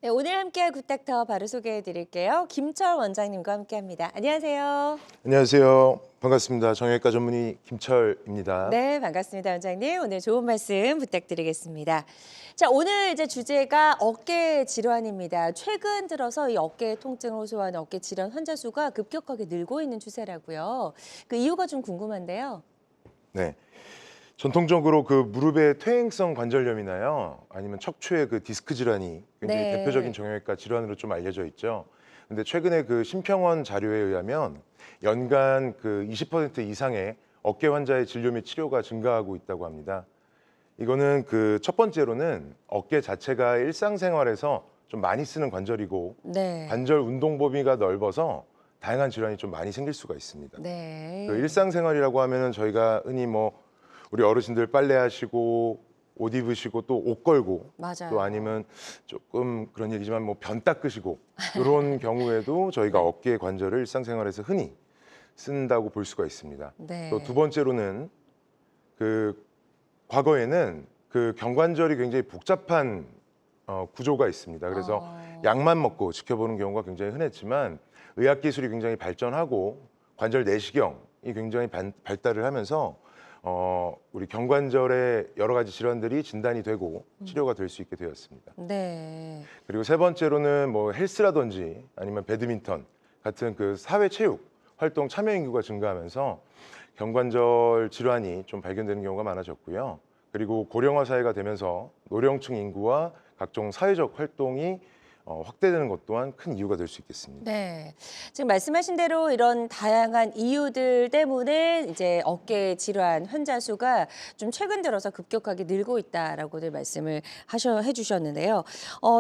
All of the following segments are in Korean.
네, 오늘 함께할 굿닥터 바로 소개해 드릴게요. 김철 원장님과 함께합니다. 안녕하세요. 안녕하세요. 반갑습니다. 정형외과 전문의 김철입니다. 네, 반갑습니다, 원장님. 오늘 좋은 말씀 부탁드리겠습니다. 자, 오늘 이제 주제가 어깨 질환입니다. 최근 들어서 이 어깨 통증을 호소하는 어깨 질환 환자 수가 급격하게 늘고 있는 추세라고요. 그 이유가 좀 궁금한데요. 네. 전통적으로 그 무릎의 퇴행성 관절염이나요, 아니면 척추의 그 디스크 질환이 굉장히 네. 대표적인 정형외과 질환으로 좀 알려져 있죠. 근데 최근에 그 심평원 자료에 의하면 연간 그 20% 이상의 어깨 환자의 진료 및 치료가 증가하고 있다고 합니다. 이거는 그 첫 번째로는 어깨 자체가 일상생활에서 좀 많이 쓰는 관절이고 네. 관절 운동 범위가 넓어서 다양한 질환이 좀 많이 생길 수가 있습니다. 네. 그 일상생활이라고 하면은 저희가 흔히 뭐 우리 어르신들 빨래하시고 옷 입으시고 또 옷 걸고 맞아요. 또 아니면 조금 그런 얘기지만 뭐 변 닦으시고 이런 경우에도 저희가 네. 어깨 관절을 일상생활에서 흔히 쓴다고 볼 수가 있습니다. 또 두 네. 번째로는 그 과거에는 그 경관절이 굉장히 복잡한 구조가 있습니다. 그래서 약만 먹고 지켜보는 경우가 굉장히 흔했지만 의학 기술이 굉장히 발전하고 관절 내시경이 굉장히 발달을 하면서 우리 경관절의 여러 가지 질환들이 진단이 되고 치료가 될 수 있게 되었습니다. 네. 그리고 세 번째로는 뭐 헬스라든지 아니면 배드민턴 같은 그 사회 체육 활동 참여 인구가 증가하면서 경관절 질환이 좀 발견되는 경우가 많아졌고요. 그리고 고령화 사회가 되면서 노령층 인구와 각종 사회적 활동이 확대되는 것 또한 큰 이유가 될 수 있겠습니다. 네. 지금 말씀하신 대로 이런 다양한 이유들 때문에 이제 어깨 질환 환자 수가 좀 최근 들어서 급격하게 늘고 있다라고들 말씀을 해주셨는데요.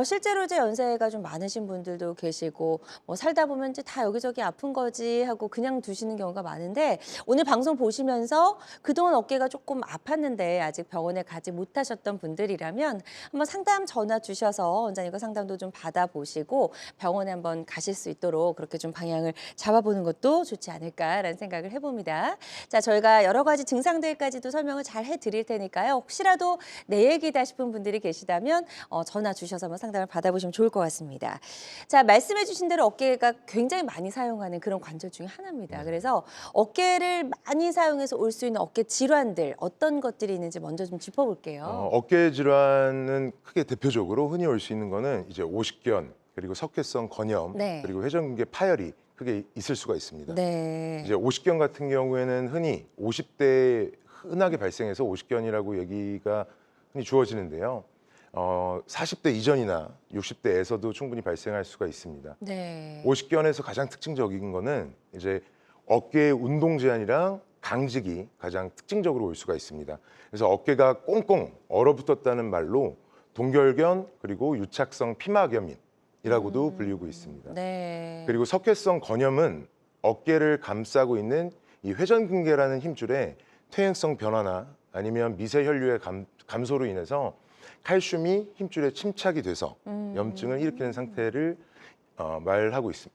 실제로 이제 연세가 좀 많으신 분들도 계시고 뭐 살다 보면 이제 다 여기저기 아픈 거지 하고 그냥 두시는 경우가 많은데 오늘 방송 보시면서 그동안 어깨가 조금 아팠는데 아직 병원에 가지 못하셨던 분들이라면 한번 상담 전화 주셔서 원장님과 상담도 좀 받아보시고 병원에 한번 가실 수 있도록 그렇게 좀 방향을 잡아보는 것도 좋지 않을까라는 생각을 해봅니다. 자, 저희가 여러 가지 증상들까지도 설명을 잘 해드릴 테니까요. 혹시라도 내 얘기다 싶은 분들이 계시다면 전화 주셔서 한번 상담을 받아보시면 좋을 것 같습니다. 자, 말씀해 주신 대로 어깨가 굉장히 많이 사용하는 그런 관절 중에 하나입니다. 그래서 어깨를 많이 사용해서 올 수 있는 어깨 질환들 어떤 것들이 있는지 먼저 좀 짚어볼게요. 어깨 질환은 크게 대표적으로 흔히 올 수 있는 거는 이제 오십견, 그리고 석회성 건염, 네. 그리고 회전근개 파열이 크게 있을 수가 있습니다. 네. 이제 오십견 같은 경우에는 흔히 50대에 흔하게 발생해서 오십견이라고 얘기가 흔히 주어지는데요. 40대 이전이나 60대에서도 충분히 발생할 수가 있습니다. 네. 오십견에서 가장 특징적인 거는 이제 어깨의 운동 제한이랑 강직이 가장 특징적으로 올 수가 있습니다. 그래서 어깨가 꽁꽁 얼어붙었다는 말로 동결견 그리고 유착성 피막염이라고도 불리고 있습니다. 네. 그리고 석회성 건염은 어깨를 감싸고 있는 이 회전근개라는 힘줄의 퇴행성 변화나 아니면 미세 혈류의 감소로 인해서 칼슘이 힘줄에 침착이 돼서 염증을 일으키는 상태를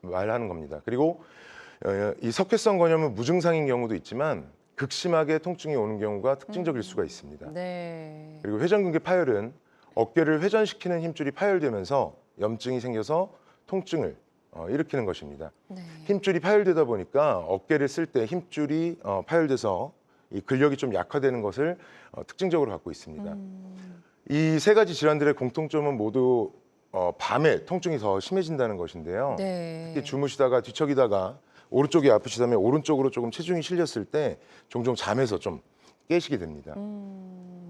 말하는 겁니다. 그리고 이 석회성 건염은 무증상인 경우도 있지만 극심하게 통증이 오는 경우가 특징적일 수가 있습니다. 네. 그리고 회전근개 파열은 어깨를 회전시키는 힘줄이 파열되면서 염증이 생겨서 통증을 일으키는 것입니다. 네. 힘줄이 파열되다 보니까 어깨를 쓸 때 힘줄이 파열돼서 이 근력이 좀 약화되는 것을 특징적으로 갖고 있습니다. 이 세 가지 질환들의 공통점은 모두 밤에 통증이 더 심해진다는 것인데요. 네. 특히 주무시다가 뒤척이다가 오른쪽이 아프시다면 오른쪽으로 조금 체중이 실렸을 때 종종 잠에서 좀 깨시게 됩니다.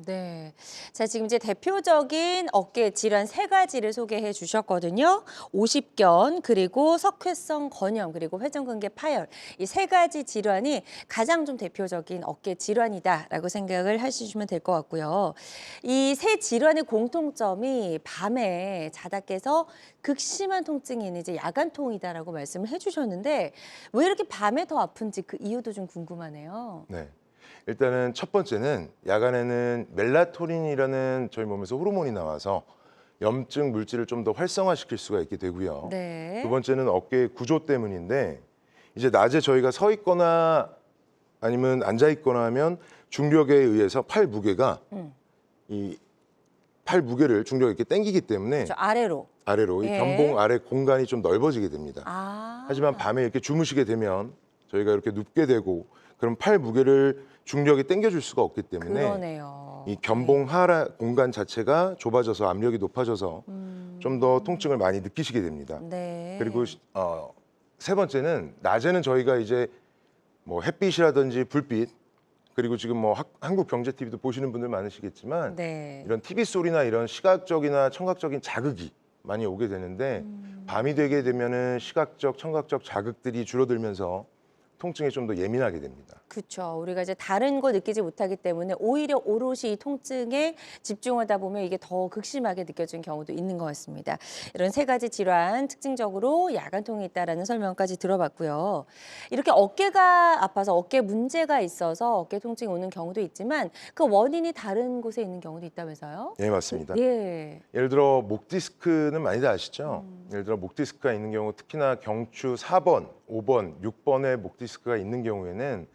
네. 자, 지금 이제 대표적인 어깨 질환 세 가지를 소개해 주셨거든요. 오십견, 그리고 석회성 건염, 그리고 회전근개 파열. 이 세 가지 질환이 가장 좀 대표적인 어깨 질환이다라고 생각을 하시면 될 것 같고요. 이 세 질환의 공통점이 밤에 자다 깨서 극심한 통증이 있는 이제 야간통이다라고 말씀을 해 주셨는데 왜 이렇게 밤에 더 아픈지 그 이유도 좀 궁금하네요. 네. 일단은 첫 번째는 야간에는 멜라토닌이라는 저희 몸에서 호르몬이 나와서 염증 물질을 좀 더 활성화시킬 수가 있게 되고요. 네. 두 번째는 어깨의 구조 때문인데 이제 낮에 저희가 서 있거나 아니면 앉아 있거나 하면 중력에 의해서 팔 무게가 이 팔 무게를 중력이 이렇게 당기기 때문에 저 아래로. 아래로 이 예. 견봉 아래 공간이 좀 넓어지게 됩니다. 아. 하지만 밤에 이렇게 주무시게 되면 저희가 이렇게 눕게 되고 그럼 팔 무게를 중력이 당겨줄 수가 없기 때문에 그러네요. 이 견봉 하라 공간 자체가 좁아져서 압력이 높아져서 좀 더 통증을 많이 느끼시게 됩니다. 네. 그리고 세 번째는 낮에는 저희가 이제 뭐 햇빛이라든지 불빛 그리고 지금 뭐 한국 경제 TV도 보시는 분들 많으시겠지만 네. 이런 TV 소리나 이런 시각적이나 청각적인 자극이 많이 오게 되는데 밤이 되게 되면은 시각적, 청각적 자극들이 줄어들면서 통증에 좀 더 예민하게 됩니다. 그렇죠. 우리가 이제 다른 거 느끼지 못하기 때문에 오히려 오롯이 이 통증에 집중하다 보면 이게 더 극심하게 느껴지는 경우도 있는 것 같습니다. 이런 세 가지 질환 특징적으로 야간통이 있다라는 설명까지 들어봤고요. 이렇게 어깨가 아파서 어깨 문제가 있어서 어깨 통증이 오는 경우도 있지만 그 원인이 다른 곳에 있는 경우도 있다면서요? 네, 맞습니다. 예. 예를 들어 목 디스크는 많이들 아시죠? 예를 들어 목 디스크가 있는 경우 특히나 경추 4번, 5번, 6번의 목 디스크가 있는 경우에는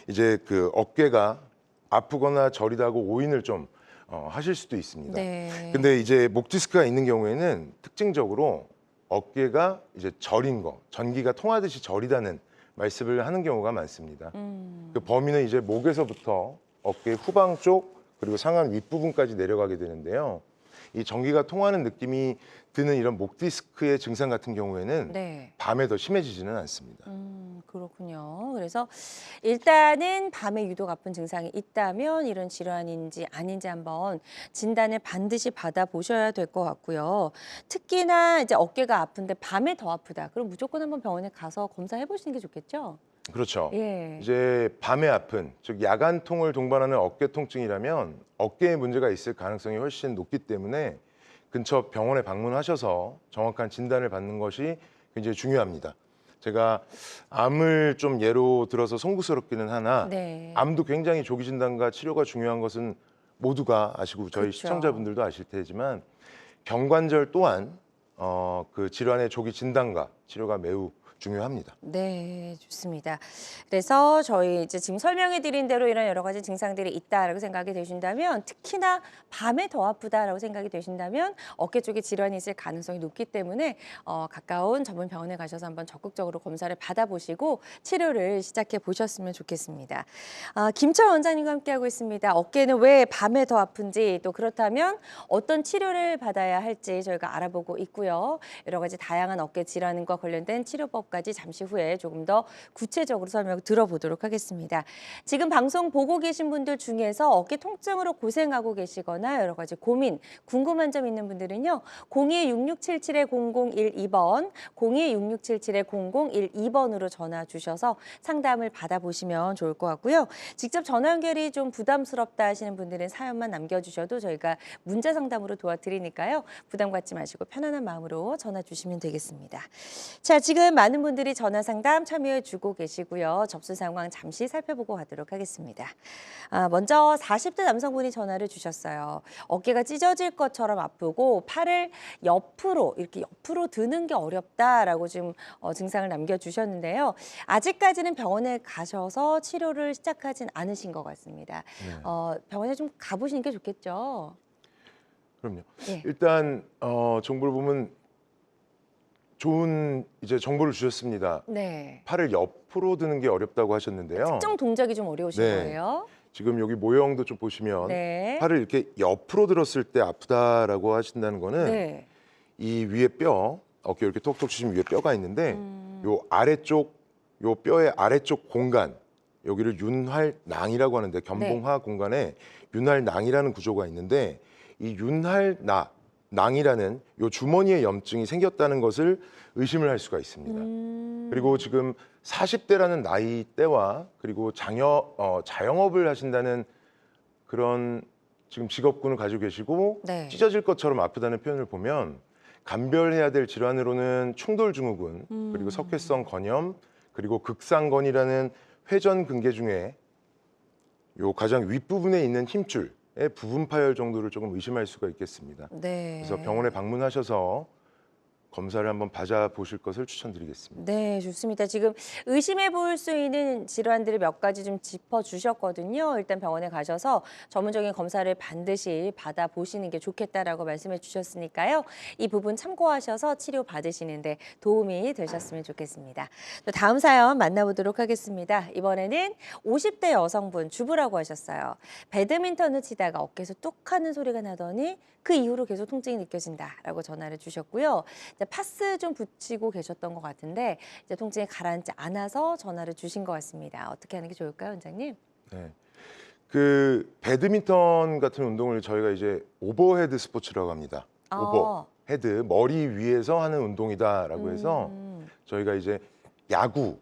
이제 그 어깨가 아프거나 저리다고 오인을 좀 하실 수도 있습니다. 네. 근데 이제 목 디스크가 있는 경우에는 특징적으로 어깨가 이제 저린 거, 전기가 통하듯이 저리다는 말씀을 하는 경우가 많습니다. 그 범위는 이제 목에서부터 어깨 후방 쪽 그리고 상완 윗부분까지 내려가게 되는데요. 이 전기가 통하는 느낌이 드는 이런 목 디스크의 증상 같은 경우에는 네. 밤에 더 심해지지는 않습니다. 그렇군요. 그래서 일단은 밤에 유독 아픈 증상이 있다면 이런 질환인지 아닌지 한번 진단을 반드시 받아보셔야 될 것 같고요. 특히나 이제 어깨가 아픈데 밤에 더 아프다. 그럼 무조건 한번 병원에 가서 검사해 보시는 게 좋겠죠? 그렇죠. 예. 이제 밤에 아픈, 즉 야간통을 동반하는 어깨 통증이라면 어깨에 문제가 있을 가능성이 훨씬 높기 때문에 근처 병원에 방문하셔서 정확한 진단을 받는 것이 굉장히 중요합니다. 제가 암을 좀 예로 들어서 송구스럽기는 하나 네. 암도 굉장히 조기 진단과 치료가 중요한 것은 모두가 아시고 저희 그쵸. 시청자분들도 아실 테지만 경관절 또한 그 질환의 조기 진단과 치료가 매우 중요합니다. 네, 좋습니다. 그래서 저희 이제 지금 설명해 드린 대로 이런 여러 가지 증상들이 있다라고 생각이 되신다면 특히나 밤에 더 아프다라고 생각이 되신다면 어깨 쪽에 질환이 있을 가능성이 높기 때문에 가까운 전문 병원에 가셔서 한번 적극적으로 검사를 받아보시고 치료를 시작해 보셨으면 좋겠습니다. 김철 원장님과 함께하고 있습니다. 어깨는 왜 밤에 더 아픈지 또 그렇다면 어떤 치료를 받아야 할지 저희가 알아보고 있고요. 여러 가지 다양한 어깨 질환과 관련된 치료법까지 잠시 후에 조금 더 구체적으로 설명 들어보도록 하겠습니다. 지금 방송 보고 계신 분들 중에서 어깨 통증으로 고생하고 계시거나 여러 가지 고민, 궁금한 점 있는 분들은요. 02-667-0012번, 02-667-0012번으로 전화 주셔서 상담을 받아보시면 좋을 것 같고요. 직접 전화 연결이 좀 부담스럽다 하시는 분들은 사연만 남겨주셔도 저희가 문자 상담으로 도와드리니까요. 부담 갖지 마시고 편안한 마음으로 전화 주시면 되겠습니다. 자, 지금 많은 분들이 전화 상담 참여해 주고 계시고요. 접수 상황 잠시 살펴보고 가도록 하겠습니다. 먼저 40대 남성분이 전화를 주셨어요. 어깨가 찢어질 것처럼 아프고 팔을 이렇게 옆으로 드는 게 어렵다라고 지금 증상을 남겨주셨는데요. 아직까지는 병원에 가셔서 치료를 시작하진 않으신 것 같습니다. 네. 병원에 좀 가보시는 게 좋겠죠. 그럼요. 예. 일단 정보를 보면 좋은 이제 정보를 주셨습니다. 네. 팔을 옆으로 드는 게 어렵다고 하셨는데요. 특정 동작이 좀 어려우신 네. 거예요. 지금 여기 모형도 좀 보시면 네. 팔을 이렇게 옆으로 들었을 때 아프다라고 하신다는 거는 네. 이 위에 뼈, 어깨 이렇게 톡톡 치시면 위에 뼈가 있는데 요 아래쪽, 요 뼈의 아래쪽 공간 여기를 윤활낭이라고 하는데 견봉하 공간에 윤활낭이라는 구조가 있는데 이 윤활낭이라는 요 주머니에 염증이 생겼다는 것을 의심을 할 수가 있습니다. 그리고 지금 40대라는 나이대와 그리고 자영업을 하신다는 그런 지금 직업군을 가지고 계시고 네. 찢어질 것처럼 아프다는 표현을 보면 감별해야 될 질환으로는 충돌증후군 그리고 석회성 건염 그리고 극상건이라는 회전근개 중에 요 가장 윗부분에 있는 힘줄의 부분 파열 정도를 조금 의심할 수가 있겠습니다. 네. 그래서 병원에 방문하셔서 검사를 한번 받아보실 것을 추천드리겠습니다. 네, 좋습니다. 지금 의심해 볼 수 있는 질환들을 몇 가지 좀 짚어주셨거든요. 일단 병원에 가셔서 전문적인 검사를 반드시 받아보시는 게 좋겠다라고 말씀해 주셨으니까요. 이 부분 참고하셔서 치료 받으시는데 도움이 되셨으면 좋겠습니다. 또 다음 사연 만나보도록 하겠습니다. 이번에는 50대 여성분 주부라고 하셨어요. 배드민턴을 치다가 어깨에서 뚝 하는 소리가 나더니 그 이후로 계속 통증이 느껴진다라고 전화를 주셨고요. 이제 파스 좀 붙이고 계셨던 것 같은데 이제 통증이 가라앉지 않아서 전화를 주신 것 같습니다. 어떻게 하는 게 좋을까요, 원장님? 네. 그 배드민턴 같은 운동을 저희가 이제 오버헤드 스포츠라고 합니다. 오버헤드, 머리 위에서 하는 운동이다라고 해서 저희가 이제 야구,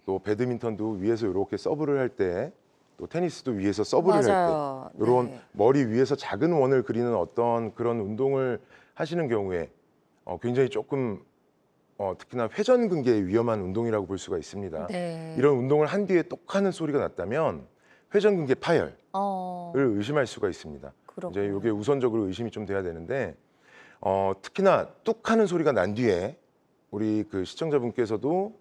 또 배드민턴도 위에서 이렇게 서브를 할 때, 또 테니스도 위에서 서브를 맞아요. 할 때 이런 네. 머리 위에서 작은 원을 그리는 어떤 그런 운동을 하시는 경우에 굉장히 조금 특히나 회전근개에 위험한 운동이라고 볼 수가 있습니다. 네. 이런 운동을 한 뒤에 똑 하는 소리가 났다면 회전근개 파열을 의심할 수가 있습니다. 그렇군요. 이제 이게 우선적으로 의심이 좀 돼야 되는데 특히나 뚝 하는 소리가 난 뒤에 우리 그 시청자분께서도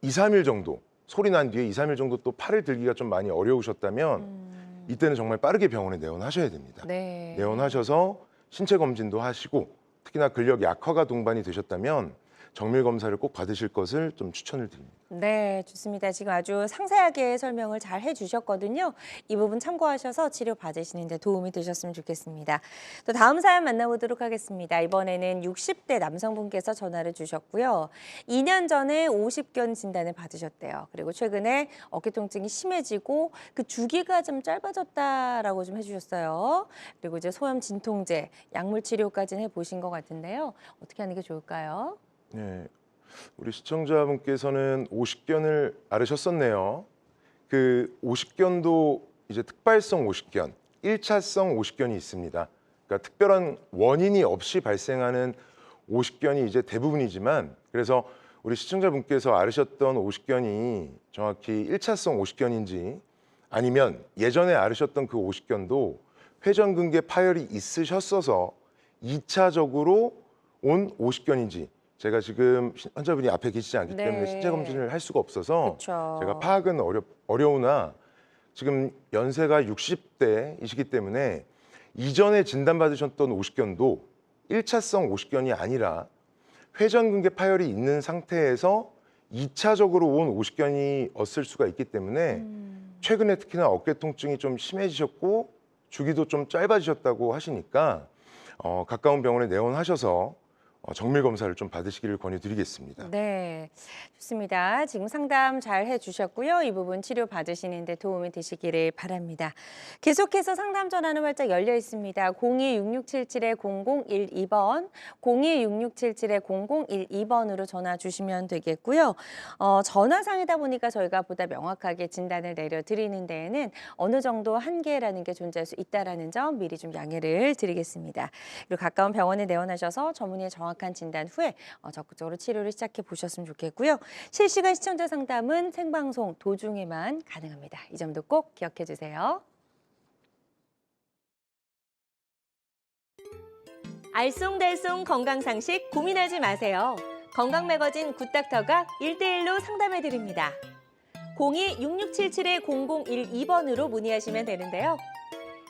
2, 3일 정도 소리 난 뒤에 2, 3일 정도 또 팔을 들기가 좀 많이 어려우셨다면 이때는 정말 빠르게 병원에 내원하셔야 됩니다. 네. 내원하셔서 신체 검진도 하시고 특히나 근력 약화가 동반이 되셨다면 정밀 검사를 꼭 받으실 것을 좀 추천을 드립니다. 네, 좋습니다. 지금 아주 상세하게 설명을 잘 해주셨거든요. 이 부분 참고하셔서 치료 받으시는 데 도움이 되셨으면 좋겠습니다. 또 다음 사연 만나보도록 하겠습니다. 이번에는 60대 남성분께서 전화를 주셨고요. 2년 전에 50견 진단을 받으셨대요. 그리고 최근에 어깨 통증이 심해지고 그 주기가 좀 짧아졌다라고 좀 해주셨어요. 그리고 이제 소염 진통제, 약물 치료까지는 해보신 것 같은데요. 어떻게 하는 게 좋을까요? 네, 우리 시청자분께서는 50견을 앓으셨었네요. 그 50견도 이제 특발성 50견, 1차성 50견이 있습니다. 그러니까 특별한 원인이 없이 발생하는 50견이 이제 대부분이지만 그래서 우리 시청자분께서 앓으셨던 50견이 정확히 1차성 50견인지 아니면 예전에 앓으셨던 그 50견도 회전근개 파열이 있으셨어서 2차적으로 온 50견인지 제가 지금 환자분이 앞에 계시지 않기 때문에 네. 신체 검진을 할 수가 없어서 그쵸. 제가 파악은 어려우나 지금 연세가 60대이시기 때문에 이전에 진단받으셨던 50견도 1차성 50견이 아니라 회전근개 파열이 있는 상태에서 2차적으로 온 50견이었을 수가 있기 때문에 최근에 특히나 어깨 통증이 좀 심해지셨고 주기도 좀 짧아지셨다고 하시니까 가까운 병원에 내원하셔서 정밀 검사를 좀 받으시기를 권유드리겠습니다. 네, 좋습니다. 지금 상담 잘 해주셨고요. 이 부분 치료 받으시는 데 도움이 되시기를 바랍니다. 계속해서 상담 전화는 활짝 열려 있습니다. 02-6677-0012번, 02-6677-0012번으로 전화 주시면 되겠고요. 전화상이다 보니까 저희가 보다 명확하게 진단을 내려드리는 데에는 어느 정도 한계라는 게 존재할 수 있다는 점 미리 좀 양해를 드리겠습니다. 그리고 가까운 병원에 내원하셔서 전문의의 정확한 진단 후에 적극적으로 치료를 시작해 보셨으면 좋겠고요. 실시간 시청자 상담은 생방송 도중에만 가능합니다. 이 점도 꼭 기억해 주세요. 알쏭달쏭 건강상식 고민하지 마세요. 건강매거진 굿닥터가 1대1로 상담해 드립니다. 02-6677-0012번으로 문의하시면 되는데요.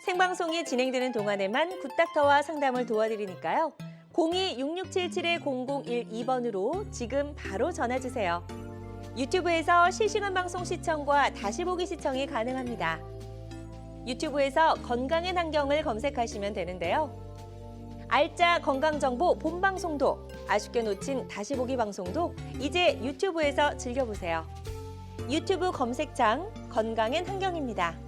생방송이 진행되는 동안에만 굿닥터와 상담을 도와드리니까요. 02-6677-0012번으로 지금 바로 전화주세요. 유튜브에서 실시간 방송 시청과 다시 보기 시청이 가능합니다. 유튜브에서 건강의 환경을 검색하시면 되는데요. 알짜 건강정보 본방송도, 아쉽게 놓친 다시 보기 방송도 이제 유튜브에서 즐겨보세요. 유튜브 검색창 건강엔 환경입니다.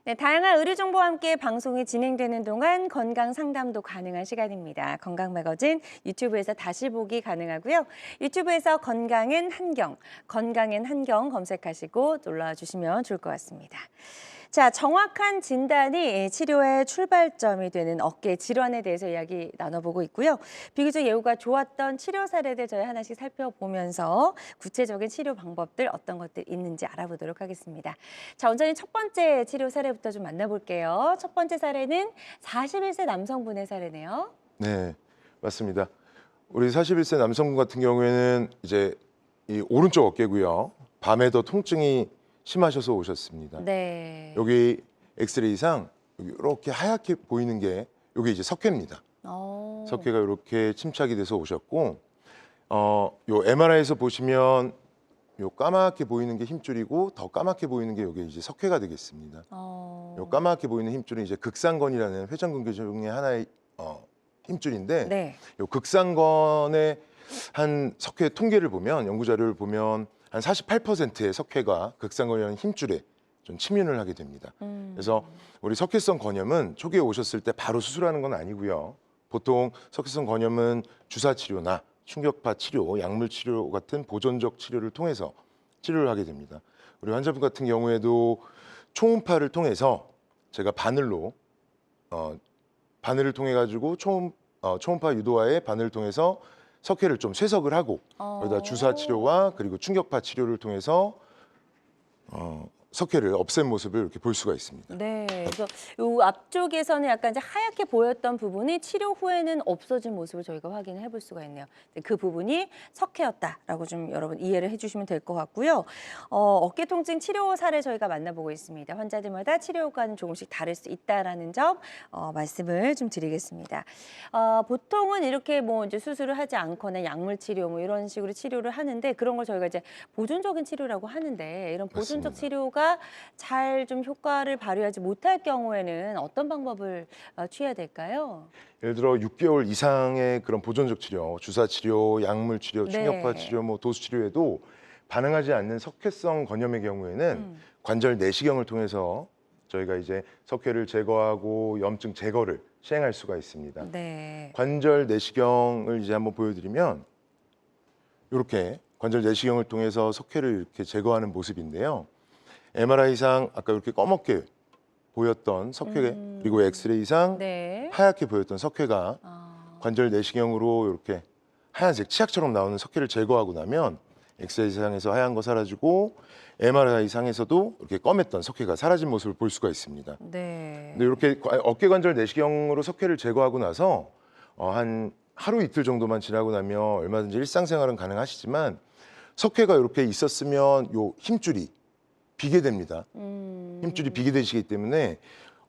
네, 다양한 의료 정보와 함께 방송이 진행되는 동안 건강 상담도 가능한 시간입니다. 건강 매거진 유튜브에서 다시 보기 가능하고요. 유튜브에서 건강엔 한경 검색하시고 놀러와 주시면 좋을 것 같습니다. 자, 정확한 진단이 치료의 출발점이 되는 어깨 질환에 대해서 이야기 나눠보고 있고요. 비교적 예후가 좋았던 치료 사례들 저희 하나씩 살펴보면서 구체적인 치료 방법들 어떤 것들 있는지 알아보도록 하겠습니다. 자, 원장님 첫 번째 치료 사례부터 좀 만나볼게요. 첫 번째 사례는 41세 남성분의 사례네요. 네, 맞습니다. 우리 41세 남성분 같은 경우에는 이제 이 오른쪽 어깨고요. 밤에 더 통증이 심하셔서 오셨습니다. 네. 여기 엑스레이상 여기 이렇게 하얗게 보이는 게 여기 이제 석회입니다. 석회가 이렇게 침착이 돼서 오셨고, 요 MRI에서 보시면 요 까맣게 보이는 게 힘줄이고 더 까맣게 보이는 게 여기 이제 석회가 되겠습니다. 요 까맣게 보이는 힘줄은 이제 극상건이라는 회전근개 중에 하나의 힘줄인데, 네. 요 극상건의 한 석회 통계를 보면 연구 자료를 보면 한 48%의 석회가 극상건이라는 힘줄에 좀 침윤을 하게 됩니다. 그래서 우리 석회성 건염은 초기에 오셨을 때 바로 수술하는 건 아니고요. 보통 석회성 건염은 주사 치료나 충격파 치료, 약물 치료 같은 보존적 치료를 통해서 치료를 하게 됩니다. 우리 환자분 같은 경우에도 초음파를 통해서 제가 바늘로 바늘을 통해 가지고 초음파 유도화의 바늘을 통해서 석회를 좀 쇠석을 하고 거기다 주사 치료와 그리고 충격파 치료를 통해서 석회를 없앤 모습을 이렇게 볼 수가 있습니다. 네, 그래서 이 앞쪽에서는 약간 이제 하얗게 보였던 부분이 치료 후에는 없어진 모습을 저희가 확인을 해볼 수가 있네요. 그 부분이 석회였다라고 좀 여러분 이해를 해주시면 될 것 같고요. 어깨 통증 치료 사례 저희가 만나보고 있습니다. 환자들마다 치료 효과는 조금씩 다를 수 있다라는 점 말씀을 좀 드리겠습니다. 보통은 이렇게 뭐 이제 수술을 하지 않거나 약물 치료 뭐 이런 식으로 치료를 하는데 그런 걸 저희가 이제 보존적인 치료라고 하는데 이런 보존적 맞습니다. 치료가 잘 좀 효과를 발휘하지 못할 경우에는 어떤 방법을 취해야 될까요? 예를 들어 6개월 이상의 그런 보존적 치료, 주사 치료, 약물 치료, 네. 충격파 치료, 뭐 도수 치료에도 반응하지 않는 석회성 건염의 경우에는 관절 내시경을 통해서 저희가 이제 석회를 제거하고 염증 제거를 시행할 수가 있습니다. 네. 관절 내시경을 이제 한번 보여드리면 이렇게 관절 내시경을 통해서 석회를 이렇게 제거하는 모습인데요. MRI상 아까 이렇게 검게 보였던 석회 그리고 엑스레이상 네. 하얗게 보였던 석회가 관절 내시경으로 이렇게 하얀색 치약처럼 나오는 석회를 제거하고 나면 엑스레이상에서 하얀 거 사라지고 MRI상에서도 이렇게 검했던 석회가 사라진 모습을 볼 수가 있습니다. 네. 근데 이렇게 어깨 관절 내시경으로 석회를 제거하고 나서 한 하루 이틀 정도만 지나고 나면 얼마든지 일상생활은 가능하시지만 석회가 이렇게 있었으면 요 힘줄이 비게 됩니다. 힘줄이 비게 되시기 때문에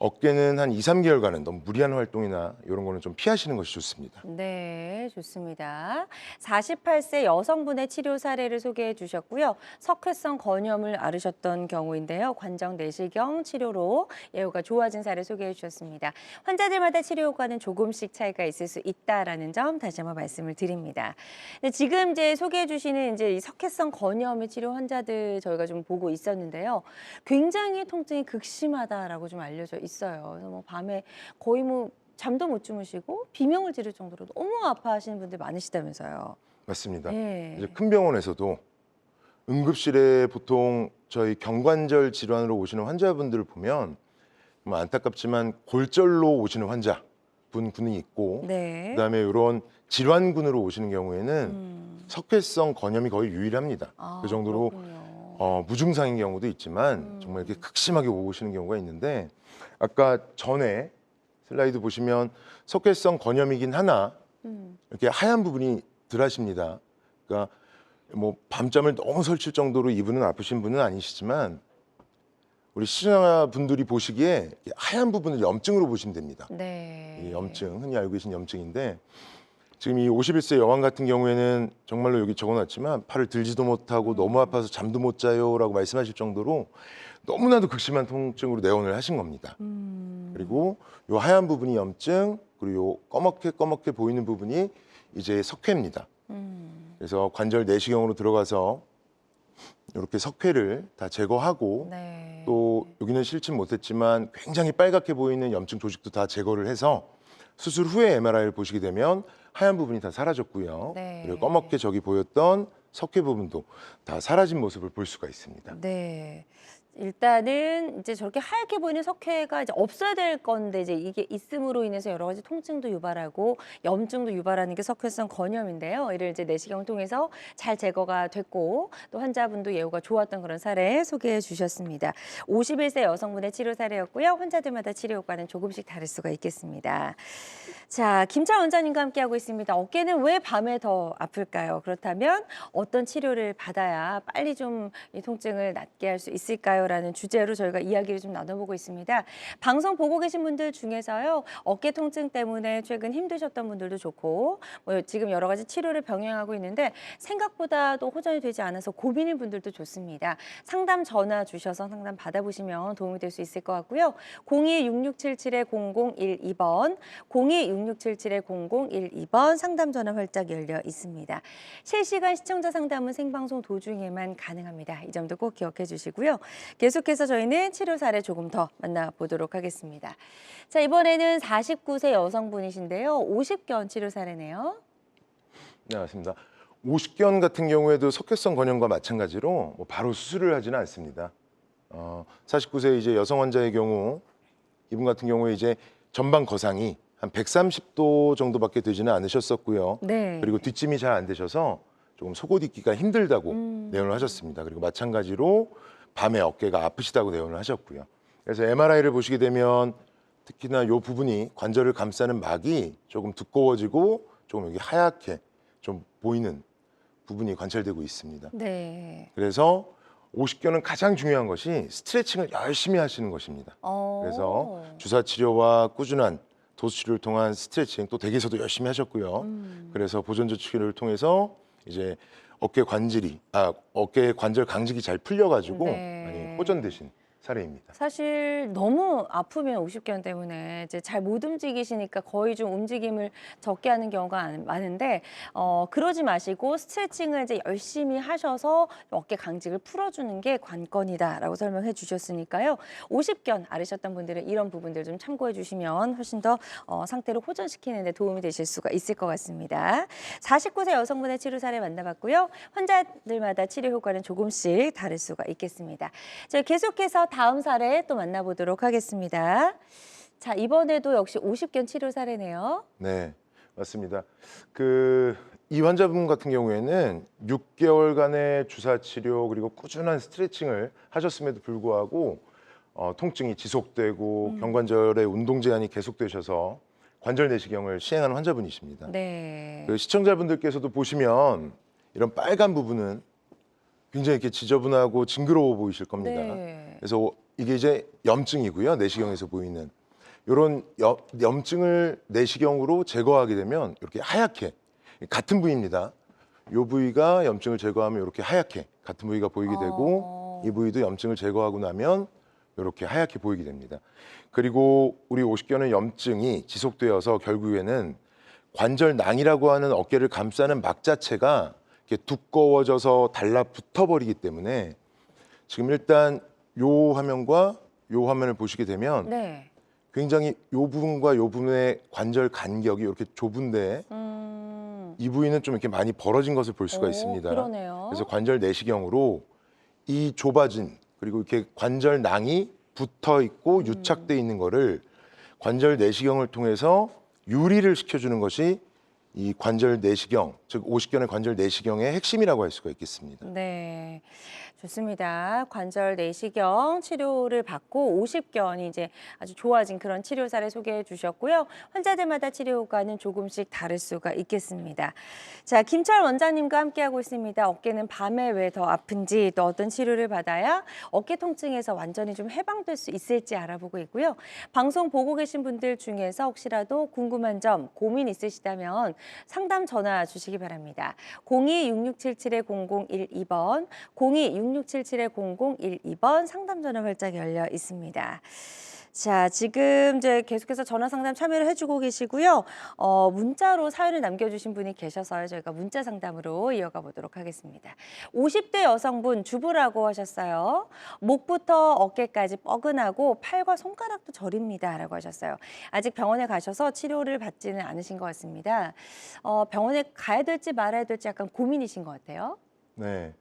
어깨는 한 2, 3개월간은 너무 무리한 활동이나 이런 거는 좀 피하시는 것이 좋습니다. 네, 좋습니다. 48세 여성분의 치료 사례를 소개해 주셨고요. 석회성 건염을 앓으셨던 경우인데요. 관절 내시경 치료로 예후가 좋아진 사례 소개해 주셨습니다. 환자들마다 치료 효과는 조금씩 차이가 있을 수 있다라는 점 다시 한번 말씀을 드립니다. 근데 지금 이제 소개해 주시는 이제 이 석회성 건염의 치료 환자들 저희가 좀 보고 있었는데요. 굉장히 통증이 극심하다라고 좀 알려져 있어요. 그래서 뭐 밤에 거의 뭐 잠도 못 주무시고 비명을 지를 정도로 너무 아파하시는 분들 많으시다면서요. 맞습니다. 네. 이제 큰 병원에서도 응급실에 보통 저희 경관절 질환으로 오시는 환자분들을 보면 뭐 안타깝지만 골절로 오시는 환자분이 있고 네. 그다음에 이런 질환군으로 오시는 경우에는 석회성 건염이 거의 유일합니다. 그 정도로 그렇군요. 무증상인 경우도 있지만 정말 이렇게 극심하게 오시는 경우가 있는데 아까 전에 슬라이드 보시면 석회성 건염이긴 하나 이렇게 하얀 부분이 덜하십니다. 그러니까 뭐 밤잠을 너무 설칠 정도로 이분은 아프신 분은 아니시지만 우리 시청자분들이 보시기에 하얀 부분을 염증으로 보시면 됩니다. 네. 이 염증, 흔히 알고 계신 염증인데 지금 이 51세 여왕 같은 경우에는 정말로 여기 적어놨지만 팔을 들지도 못하고 너무 아파서 잠도 못 자요라고 말씀하실 정도로 너무나도 극심한 통증으로 내원을 하신 겁니다. 그리고 요 하얀 부분이 염증, 그리고 요 꺼멓게 보이는 부분이 이제 석회입니다. 그래서 관절 내시경으로 들어가서 이렇게 석회를 다 제거하고 네. 또 여기는 실진 못했지만 굉장히 빨갛게 보이는 염증 조직도 다 제거를 해서 수술 후에 MRI를 보시게 되면 하얀 부분이 다 사라졌고요. 네. 그리고 검게 저기 보였던 석회 부분도 다 사라진 모습을 볼 수가 있습니다. 네. 일단은 이제 저렇게 하얗게 보이는 석회가 이제 없어야 될 건데 이제 이게 있음으로 인해서 여러 가지 통증도 유발하고 염증도 유발하는 게 석회성 건염인데요. 이를 이제 내시경을 통해서 잘 제거가 됐고 또 환자분도 예후가 좋았던 그런 사례 소개해 주셨습니다. 51세 여성분의 치료 사례였고요. 환자들마다 치료 효과는 조금씩 다를 수가 있겠습니다. 자, 김철 원장님과 함께하고 있습니다. 어깨는 왜 밤에 더 아플까요? 그렇다면 어떤 치료를 받아야 빨리 좀 이 통증을 낫게 할 수 있을까요? 라는 주제로 저희가 이야기를 좀 나눠보고 있습니다. 방송 보고 계신 분들 중에서요. 어깨 통증 때문에 최근 힘드셨던 분들도 좋고 뭐 지금 여러 가지 치료를 병행하고 있는데 생각보다도 호전이 되지 않아서 고민인 분들도 좋습니다. 상담 전화 주셔서 상담 받아보시면 도움이 될 수 있을 것 같고요. 02-6677-0012번, 02-6677-0012번 상담 전화 활짝 열려 있습니다. 실시간 시청자 상담은 생방송 도중에만 가능합니다. 이 점도 꼭 기억해 주시고요. 계속해서 저희는 치료 사례 조금 더 만나보도록 하겠습니다. 자, 이번에는 49세 여성분이신데요. 50견 치료 사례네요. 네, 맞습니다. 50견 같은 경우에도 석회성 건염과 마찬가지로 뭐 바로 수술을 하지는 않습니다. 49세 이제 여성 환자의 경우 이분 같은 경우에 이제 전방 거상이 한 130도 정도밖에 되지는 않으셨었고요. 네. 그리고 뒷짐이 잘 안 되셔서 조금 속옷 입기가 힘들다고 내원을 하셨습니다. 그리고 마찬가지로 밤에 어깨가 아프시다고 내원을 하셨고요. 그래서 MRI를 보시게 되면 특히나 이 부분이 관절을 감싸는 막이 조금 두꺼워지고 조금 여기 하얗게 좀 보이는 부분이 관찰되고 있습니다. 네. 그래서 50견은 가장 중요한 것이 스트레칭을 열심히 하시는 것입니다. 그래서 주사 치료와 꾸준한 도수 치료를 통한 스트레칭 또 댁에서도 열심히 하셨고요. 그래서 보존조 치료를 통해서 이제 어깨 관절 강직이 잘 풀려가지고 네. 많이 호전되신 사례입니다. 사실 너무 아프면 50견 때문에 이제 잘 못 움직이시니까 거의 좀 움직임을 적게 하는 경우가 많은데 그러지 마시고 스트레칭을 이제 열심히 하셔서 어깨 강직을 풀어주는 게 관건이다라고 설명해 주셨으니까요. 50견 앓으셨던 분들은 이런 부분들 좀 참고해 주시면 훨씬 더 상태를 호전시키는 데 도움이 되실 수가 있을 것 같습니다. 49세 여성분의 치료 사례 만나봤고요. 환자들마다 치료 효과는 조금씩 다를 수가 있겠습니다. 저희 계속해서 다음 사례 또 만나보도록 하겠습니다. 자, 이번에도 역시 50견 치료 사례네요. 네, 맞습니다. 이 환자분 같은 경우에는 6개월간의 주사 치료 그리고 꾸준한 스트레칭을 하셨음에도 불구하고 통증이 지속되고 경관절의 운동 제한이 계속되셔서 관절 내시경을 시행하는 환자분이십니다. 네. 시청자분들께서도 보시면 이런 빨간 부분은 굉장히 이렇게 지저분하고 징그러워 보이실 겁니다. 네. 그래서 이게 이제 염증이고요. 내시경에서 보이는 이런 염증을 내시경으로 제거하게 되면 이렇게 하얗게 같은 부위입니다. 이 부위가 염증을 제거하면 이렇게 하얗게 같은 부위가 보이게 되고 이 부위도 염증을 제거하고 나면 이렇게 하얗게 보이게 됩니다. 그리고 우리 50견의 염증이 지속되어서 결국에는 관절낭이라고 하는 어깨를 감싸는 막 자체가 이렇게 두꺼워져서 달라붙어 버리기 때문에 지금 일단 요 화면과 요 화면을 보시게 되면 네. 굉장히 요 부분과 요 부분의 관절 간격이 이렇게 좁은데 이 부위는 좀 이렇게 많이 벌어진 것을 볼 수가 있습니다. 그러네요. 그래서 관절 내시경으로 이 좁아진 그리고 이렇게 관절낭이 붙어 있고 유착돼 있는 거를 관절 내시경을 통해서 유리를 시켜주는 것이 이 관절 내시경, 즉 50견의 관절 내시경의 핵심이라고 할 수가 있겠습니다. 네, 좋습니다. 관절 내시경 치료를 받고 50견이 이제 아주 좋아진 그런 치료 사례 소개해 주셨고요. 환자들마다 치료 효과는 조금씩 다를 수가 있겠습니다. 자, 김철 원장님과 함께하고 있습니다. 어깨는 밤에 왜 더 아픈지 또 어떤 치료를 받아야 어깨 통증에서 완전히 좀 해방될 수 있을지 알아보고 있고요. 방송 보고 계신 분들 중에서 혹시라도 궁금한 점, 고민 있으시다면 상담 전화 주시기 바랍니다. 02-6677-0012번, 02-6677-0012번 상담 전화 활짝 열려 있습니다. 자, 지금 이제 계속해서 전화 상담 참여를 해주고 계시고요. 문자로 사연을 남겨주신 분이 계셔서 저희가 문자 상담으로 이어가 보도록 하겠습니다. 50대 여성분 주부라고 하셨어요. 목부터 어깨까지 뻐근하고 팔과 손가락도 저립니다라고 하셨어요. 아직 병원에 가셔서 치료를 받지는 않으신 것 같습니다. 병원에 가야 될지 말아야 될지 약간 고민이신 것 같아요. 네,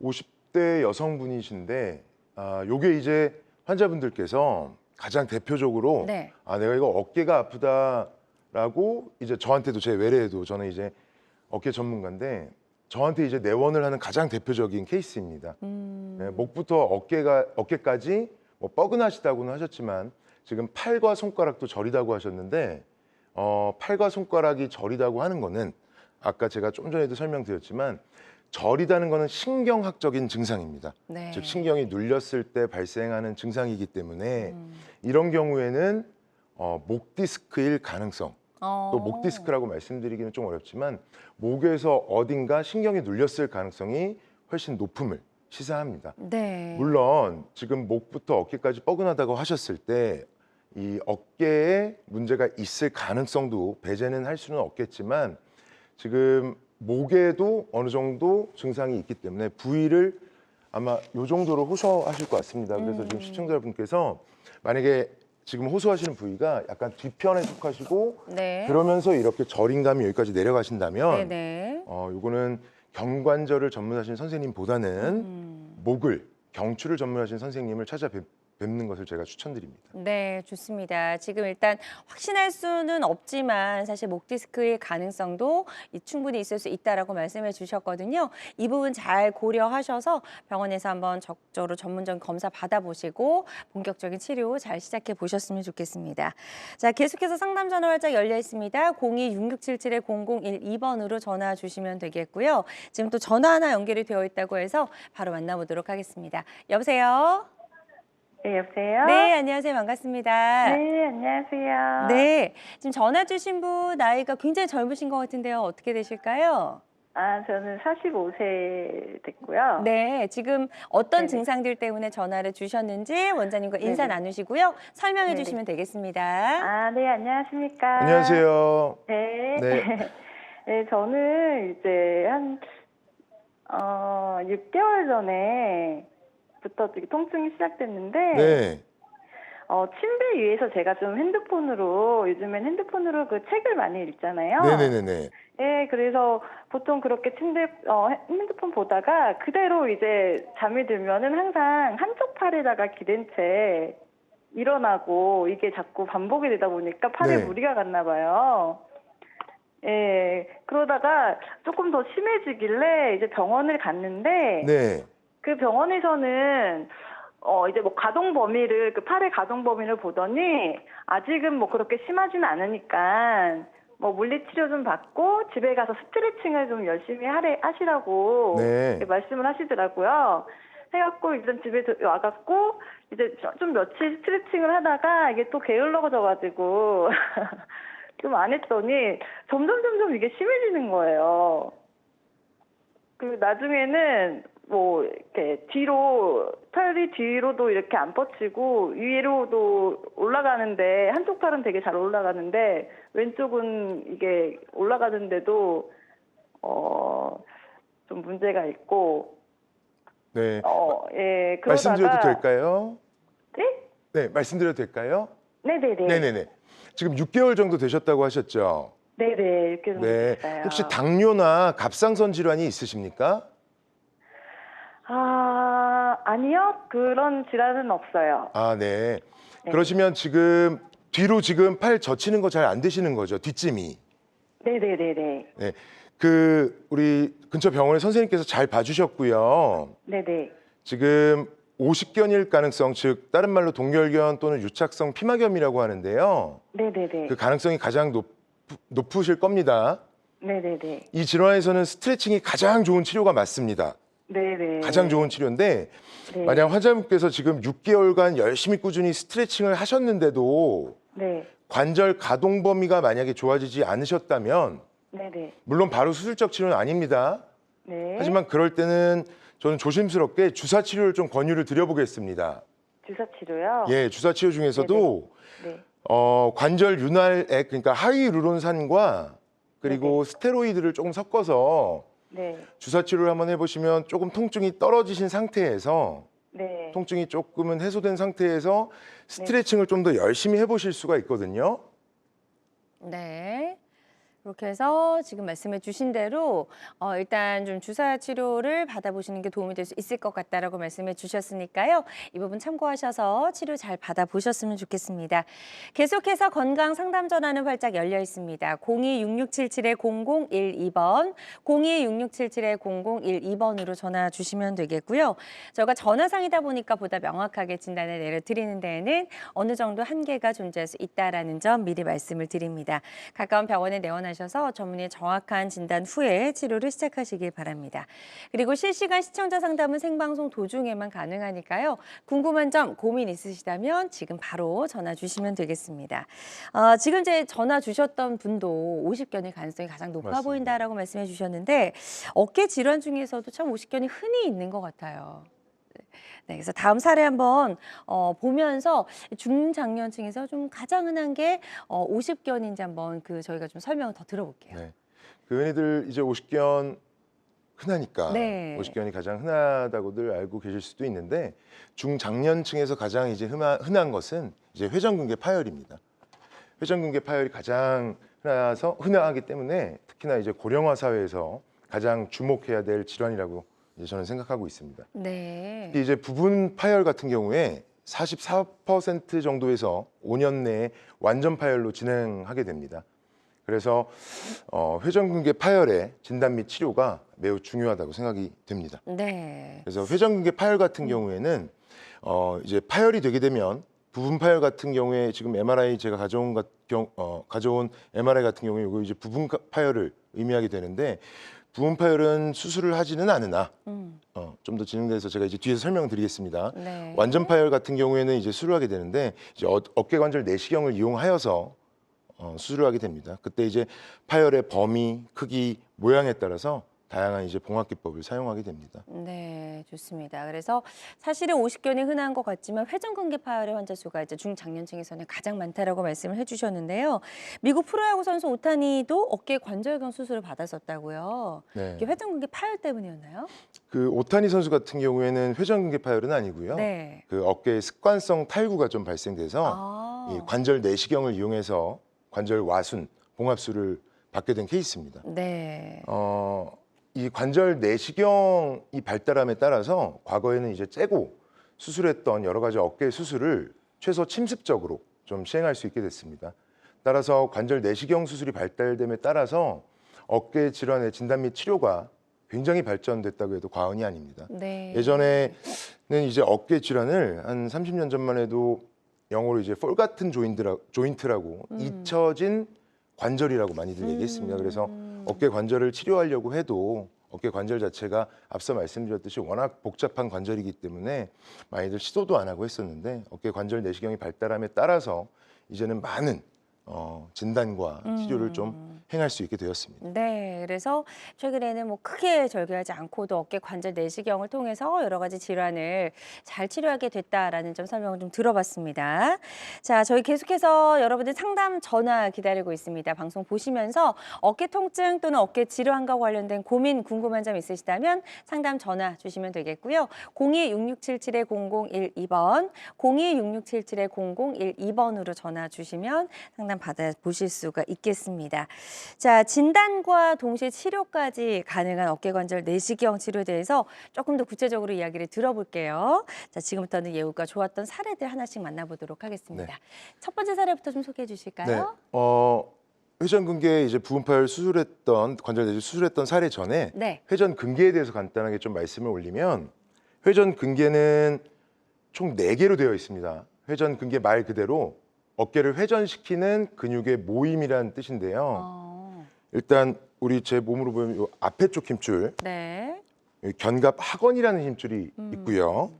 50대 여성분이신데 요게 이제 환자분들께서 가장 대표적으로 네. 내가 이거 어깨가 아프다라고 이제 저한테도 제 외래에도 저는 이제 어깨 전문가인데 저한테 이제 내원을 하는 가장 대표적인 케이스입니다. 네, 목부터 어깨까지 뭐 뻐근하시다고는 하셨지만 지금 팔과 손가락도 저리다고 하셨는데 팔과 손가락이 저리다고 하는 거는 아까 제가 좀 전에도 설명드렸지만 저리다는 거는 신경학적인 증상입니다. 네. 즉 신경이 눌렸을 때 발생하는 증상이기 때문에 이런 경우에는 목 디스크일 가능성, 또 목 디스크라고 말씀드리기는 좀 어렵지만 목에서 어딘가 신경이 눌렸을 가능성이 훨씬 높음을 시사합니다. 네. 물론 지금 목부터 어깨까지 뻐근하다고 하셨을 때 이 어깨에 문제가 있을 가능성도 배제는 할 수는 없겠지만 지금 목에도 어느 정도 증상이 있기 때문에 부위를 아마 이 정도로 호소하실 것 같습니다. 그래서 지금 시청자분께서 만약에 지금 호소하시는 부위가 약간 뒤편에 속하시고 네. 그러면서 이렇게 저림감이 여기까지 내려가신다면 네네. 요거는 경관절을 전문하신 선생님보다는 목을 경추를 전문하신 선생님을 찾아뵙는 것을 제가 추천드립니다. 네, 좋습니다. 지금 일단 확신할 수는 없지만 사실 목 디스크의 가능성도 충분히 있을 수 있다라고 말씀해 주셨거든요. 이 부분 잘 고려하셔서 병원에서 한번 적절히 전문적인 검사 받아보시고 본격적인 치료 잘 시작해 보셨으면 좋겠습니다. 자, 계속해서 상담 전화 활짝 열려 있습니다. 02-6677-0012번으로 전화 주시면 되겠고요. 지금 또 전화 하나 연결이 되어 있다고 해서 바로 만나보도록 하겠습니다. 여보세요? 네, 여보세요? 네, 안녕하세요. 반갑습니다. 네, 안녕하세요. 네, 지금 전화 주신 분 나이가 굉장히 젊으신 것 같은데요. 어떻게 되실까요? 저는 45세 됐고요. 네, 지금 어떤 네네. 증상들 때문에 전화를 주셨는지 원장님과 인사 네네. 나누시고요. 설명해 네네. 주시면 되겠습니다. 네, 안녕하십니까? 안녕하세요. 네. 네. 네, 저는 이제 한 6개월 전에부터 되게 통증이 시작됐는데 네. 침대 위에서 제가 좀 요즘엔 핸드폰으로 그 책을 많이 읽잖아요. 네네네네. 네, 그래서 보통 그렇게 핸드폰 보다가 그대로 이제 잠이 들면은 항상 한쪽 팔에다가 기댄 채 일어나고 이게 자꾸 반복이 되다 보니까 팔에 네. 무리가 갔나 봐요. 예, 그러다가 조금 더 심해지길래 이제 병원을 갔는데 네. 그 병원에서는 이제 뭐 그 팔의 가동 범위를 보더니 아직은 뭐 그렇게 심하지는 않으니까 뭐 물리치료 좀 받고 집에 가서 스트레칭을 좀 열심히 하시라고 네. 이렇게 말씀을 하시더라고요. 해갖고 일단 집에 와갖고 이제 좀 며칠 스트레칭을 하다가 이게 또 게을러져가지고 좀 안 했더니 점점 이게 심해지는 거예요. 그 나중에는 뭐 이렇게 팔이 뒤로도 이렇게 안 뻗치고 위로도 올라가는데 한쪽 팔은 되게 잘 올라가는데 왼쪽은 이게 올라가는데도 좀 문제가 있고 네. 예, 그러다가 말씀드려도 될까요? 네? 네, 말씀드려도 될까요? 네네네. 네네네. 지금 6개월 정도 되셨다고 하셨죠? 네네, 이렇게 좀 네. 됐어요. 혹시 당뇨나 갑상선 질환이 있으십니까? 아니요. 그런 질환은 없어요. 네. 네. 그러시면 지금 뒤로 지금 팔 젖히는 거 잘 안 되시는 거죠? 뒷짐이. 네네네네. 네. 우리 근처 병원의 선생님께서 잘 봐주셨고요. 네네. 지금 오십견일 가능성, 즉 다른 말로 동결견 또는 유착성 피막염이라고 하는데요. 네네네. 그 가능성이 가장 높으실 겁니다. 네네네. 이 질환에서는 스트레칭이 가장 좋은 치료가 맞습니다. 네네. 가장 좋은 치료인데 네. 만약 환자분께서 지금 6개월간 열심히 꾸준히 스트레칭을 하셨는데도 네. 관절 가동 범위가 만약에 좋아지지 않으셨다면 네네. 물론 바로 수술적 치료는 아닙니다. 네. 하지만 그럴 때는 저는 조심스럽게 주사 치료를 좀 권유를 드려보겠습니다. 주사 치료요? 예, 주사 치료 중에서도 네. 관절 윤활액, 그러니까 하이루론산과 그리고 스테로이드를 조금 섞어서 네. 주사 치료를 한번 해보시면 조금 통증이 떨어지신 상태에서 네. 통증이 조금은 해소된 상태에서 스트레칭을 좀 더 열심히 해보실 수가 있거든요. 네. 그렇게 해서 지금 말씀해 주신 대로 일단 좀 주사 치료를 받아보시는 게 도움이 될 수 있을 것 같다라고 말씀해 주셨으니까요. 이 부분 참고하셔서 치료 잘 받아보셨으면 좋겠습니다. 계속해서 건강 상담 전화는 활짝 열려 있습니다. 02-6677-0012번, 02-6677-0012번으로 전화 주시면 되겠고요. 저희가 전화상이다 보니까 보다 명확하게 진단을 내려드리는 데에는 어느 정도 한계가 존재할 수 있다라는 점 미리 말씀을 드립니다. 가까운 병원에 내원하셔서 전문의 정확한 진단 후에 치료를 시작하시길 바랍니다. 그리고 실시간 시청자 상담은 생방송 도중에만 가능하니까요. 궁금한 점, 고민 있으시다면 지금 바로 전화 주시면 되겠습니다. 지금 이제 전화 주셨던 분도 오십견일 가능성이 가장 높아 맞습니다. 보인다라고 말씀해 주셨는데 어깨 질환 중에서도 참 오십견이 흔히 있는 것 같아요. 네, 그래서 다음 사례 한번 보면서 중장년층에서 좀 가장 흔한 게 오십견인지 한번 저희가 좀 설명을 더 들어볼게요. 네. 그 흔히들 이제 오십견 흔하니까 네. 오십견이 가장 흔하다고들 알고 계실 수도 있는데 중장년층에서 가장 이제 흔한 것은 이제 회전근개 파열입니다. 회전근개 파열이 가장 흔하기 때문에 특히나 이제 고령화 사회에서 가장 주목해야 될 질환이라고 이제 저는 생각하고 있습니다. 네. 이제 부분 파열 같은 경우에 44% 정도에서 5년 내에 완전 파열로 진행하게 됩니다. 그래서 회전근개 파열의 진단 및 치료가 매우 중요하다고 생각이 됩니다. 네. 그래서 회전근개 파열 같은 경우에는 이제 파열이 되게 되면 부분 파열 같은 경우에 지금 MRI 제가 가져온 MRI 같은 경우에 이거 이제 부분 파열을 의미하게 되는데 부분 파열은 수술을 하지는 않으나 좀 더 진행돼서 제가 이제 뒤에서 설명드리겠습니다. 네. 완전 파열 같은 경우에는 이제 수술을 하게 되는데 이제 어깨 관절 내시경을 이용하여서 수술을 하게 됩니다. 그때 이제 파열의 범위, 크기, 모양에 따라서 다양한 이제 봉합 기법을 사용하게 됩니다. 네, 좋습니다. 그래서 사실은 오십견이 흔한 것 같지만 회전근개 파열의 환자 수가 이제 중장년층에서는 가장 많다라고 말씀을 해주셨는데요. 미국 프로야구 선수 오타니도 어깨 관절경 수술을 받았었다고요. 네. 이게 회전근개 파열 때문이었나요? 그 오타니 선수 같은 경우에는 회전근개 파열은 아니고요. 네. 그 어깨에 습관성 탈구가 좀 발생돼서 이 관절 내시경을 이용해서 관절 와순, 봉합술을 받게 된 케이스입니다. 네. 이 관절 내시경이 발달함에 따라서 과거에는 이제 째고 수술했던 여러 가지 어깨 수술을 최소 침습적으로 좀 시행할 수 있게 됐습니다. 따라서 관절 내시경 수술이 발달됨에 따라서 어깨 질환의 진단 및 치료가 굉장히 발전됐다고 해도 과언이 아닙니다. 네. 예전에는 이제 어깨 질환을 한 30년 전만 해도 영어로 이제 폴 같은 조인트라고 잊혀진 관절이라고 많이들 얘기했습니다. 그래서 어깨 관절을 치료하려고 해도 어깨 관절 자체가 앞서 말씀드렸듯이 워낙 복잡한 관절이기 때문에 많이들 시도도 안 하고 했었는데 어깨 관절 내시경이 발달함에 따라서 이제는 많은 진단과 치료를 좀 행할 수 있게 되었습니다. 네, 그래서 최근에는 뭐 크게 절개하지 않고도 어깨 관절 내시경을 통해서 여러 가지 질환을 잘 치료하게 됐다라는 점 설명을 좀 들어봤습니다. 자, 저희 계속해서 여러분들 상담 전화 기다리고 있습니다. 방송 보시면서 어깨 통증 또는 어깨 질환과 관련된 고민, 궁금한 점 있으시다면 상담 전화 주시면 되겠고요. 02-6677-0012번, 02-6677-0012번으로 전화 주시면 상담 받아보실 수가 있겠습니다. 자, 진단과 동시에 치료까지 가능한 어깨관절 내시경 치료에 대해서 조금 더 구체적으로 이야기를 들어볼게요. 자, 지금부터는 예우가 좋았던 사례들 하나씩 만나보도록 하겠습니다. 네. 첫 번째 사례부터 좀 소개해 네, 주실까요? 회전근개 이제 부분파열 수술했던 관절 내시 수술했던 사례 전에 네. 회전근개에 대해서 간단하게 좀 말씀을 올리면 회전근개는 총 4개로 되어 있습니다. 회전근개 말 그대로 어깨를 회전시키는 근육의 모임이라는 뜻인데요. 일단 우리 제 몸으로 보면 요 앞에 쪽 힘줄, 네. 여기 견갑 하건이라는 힘줄이 있고요.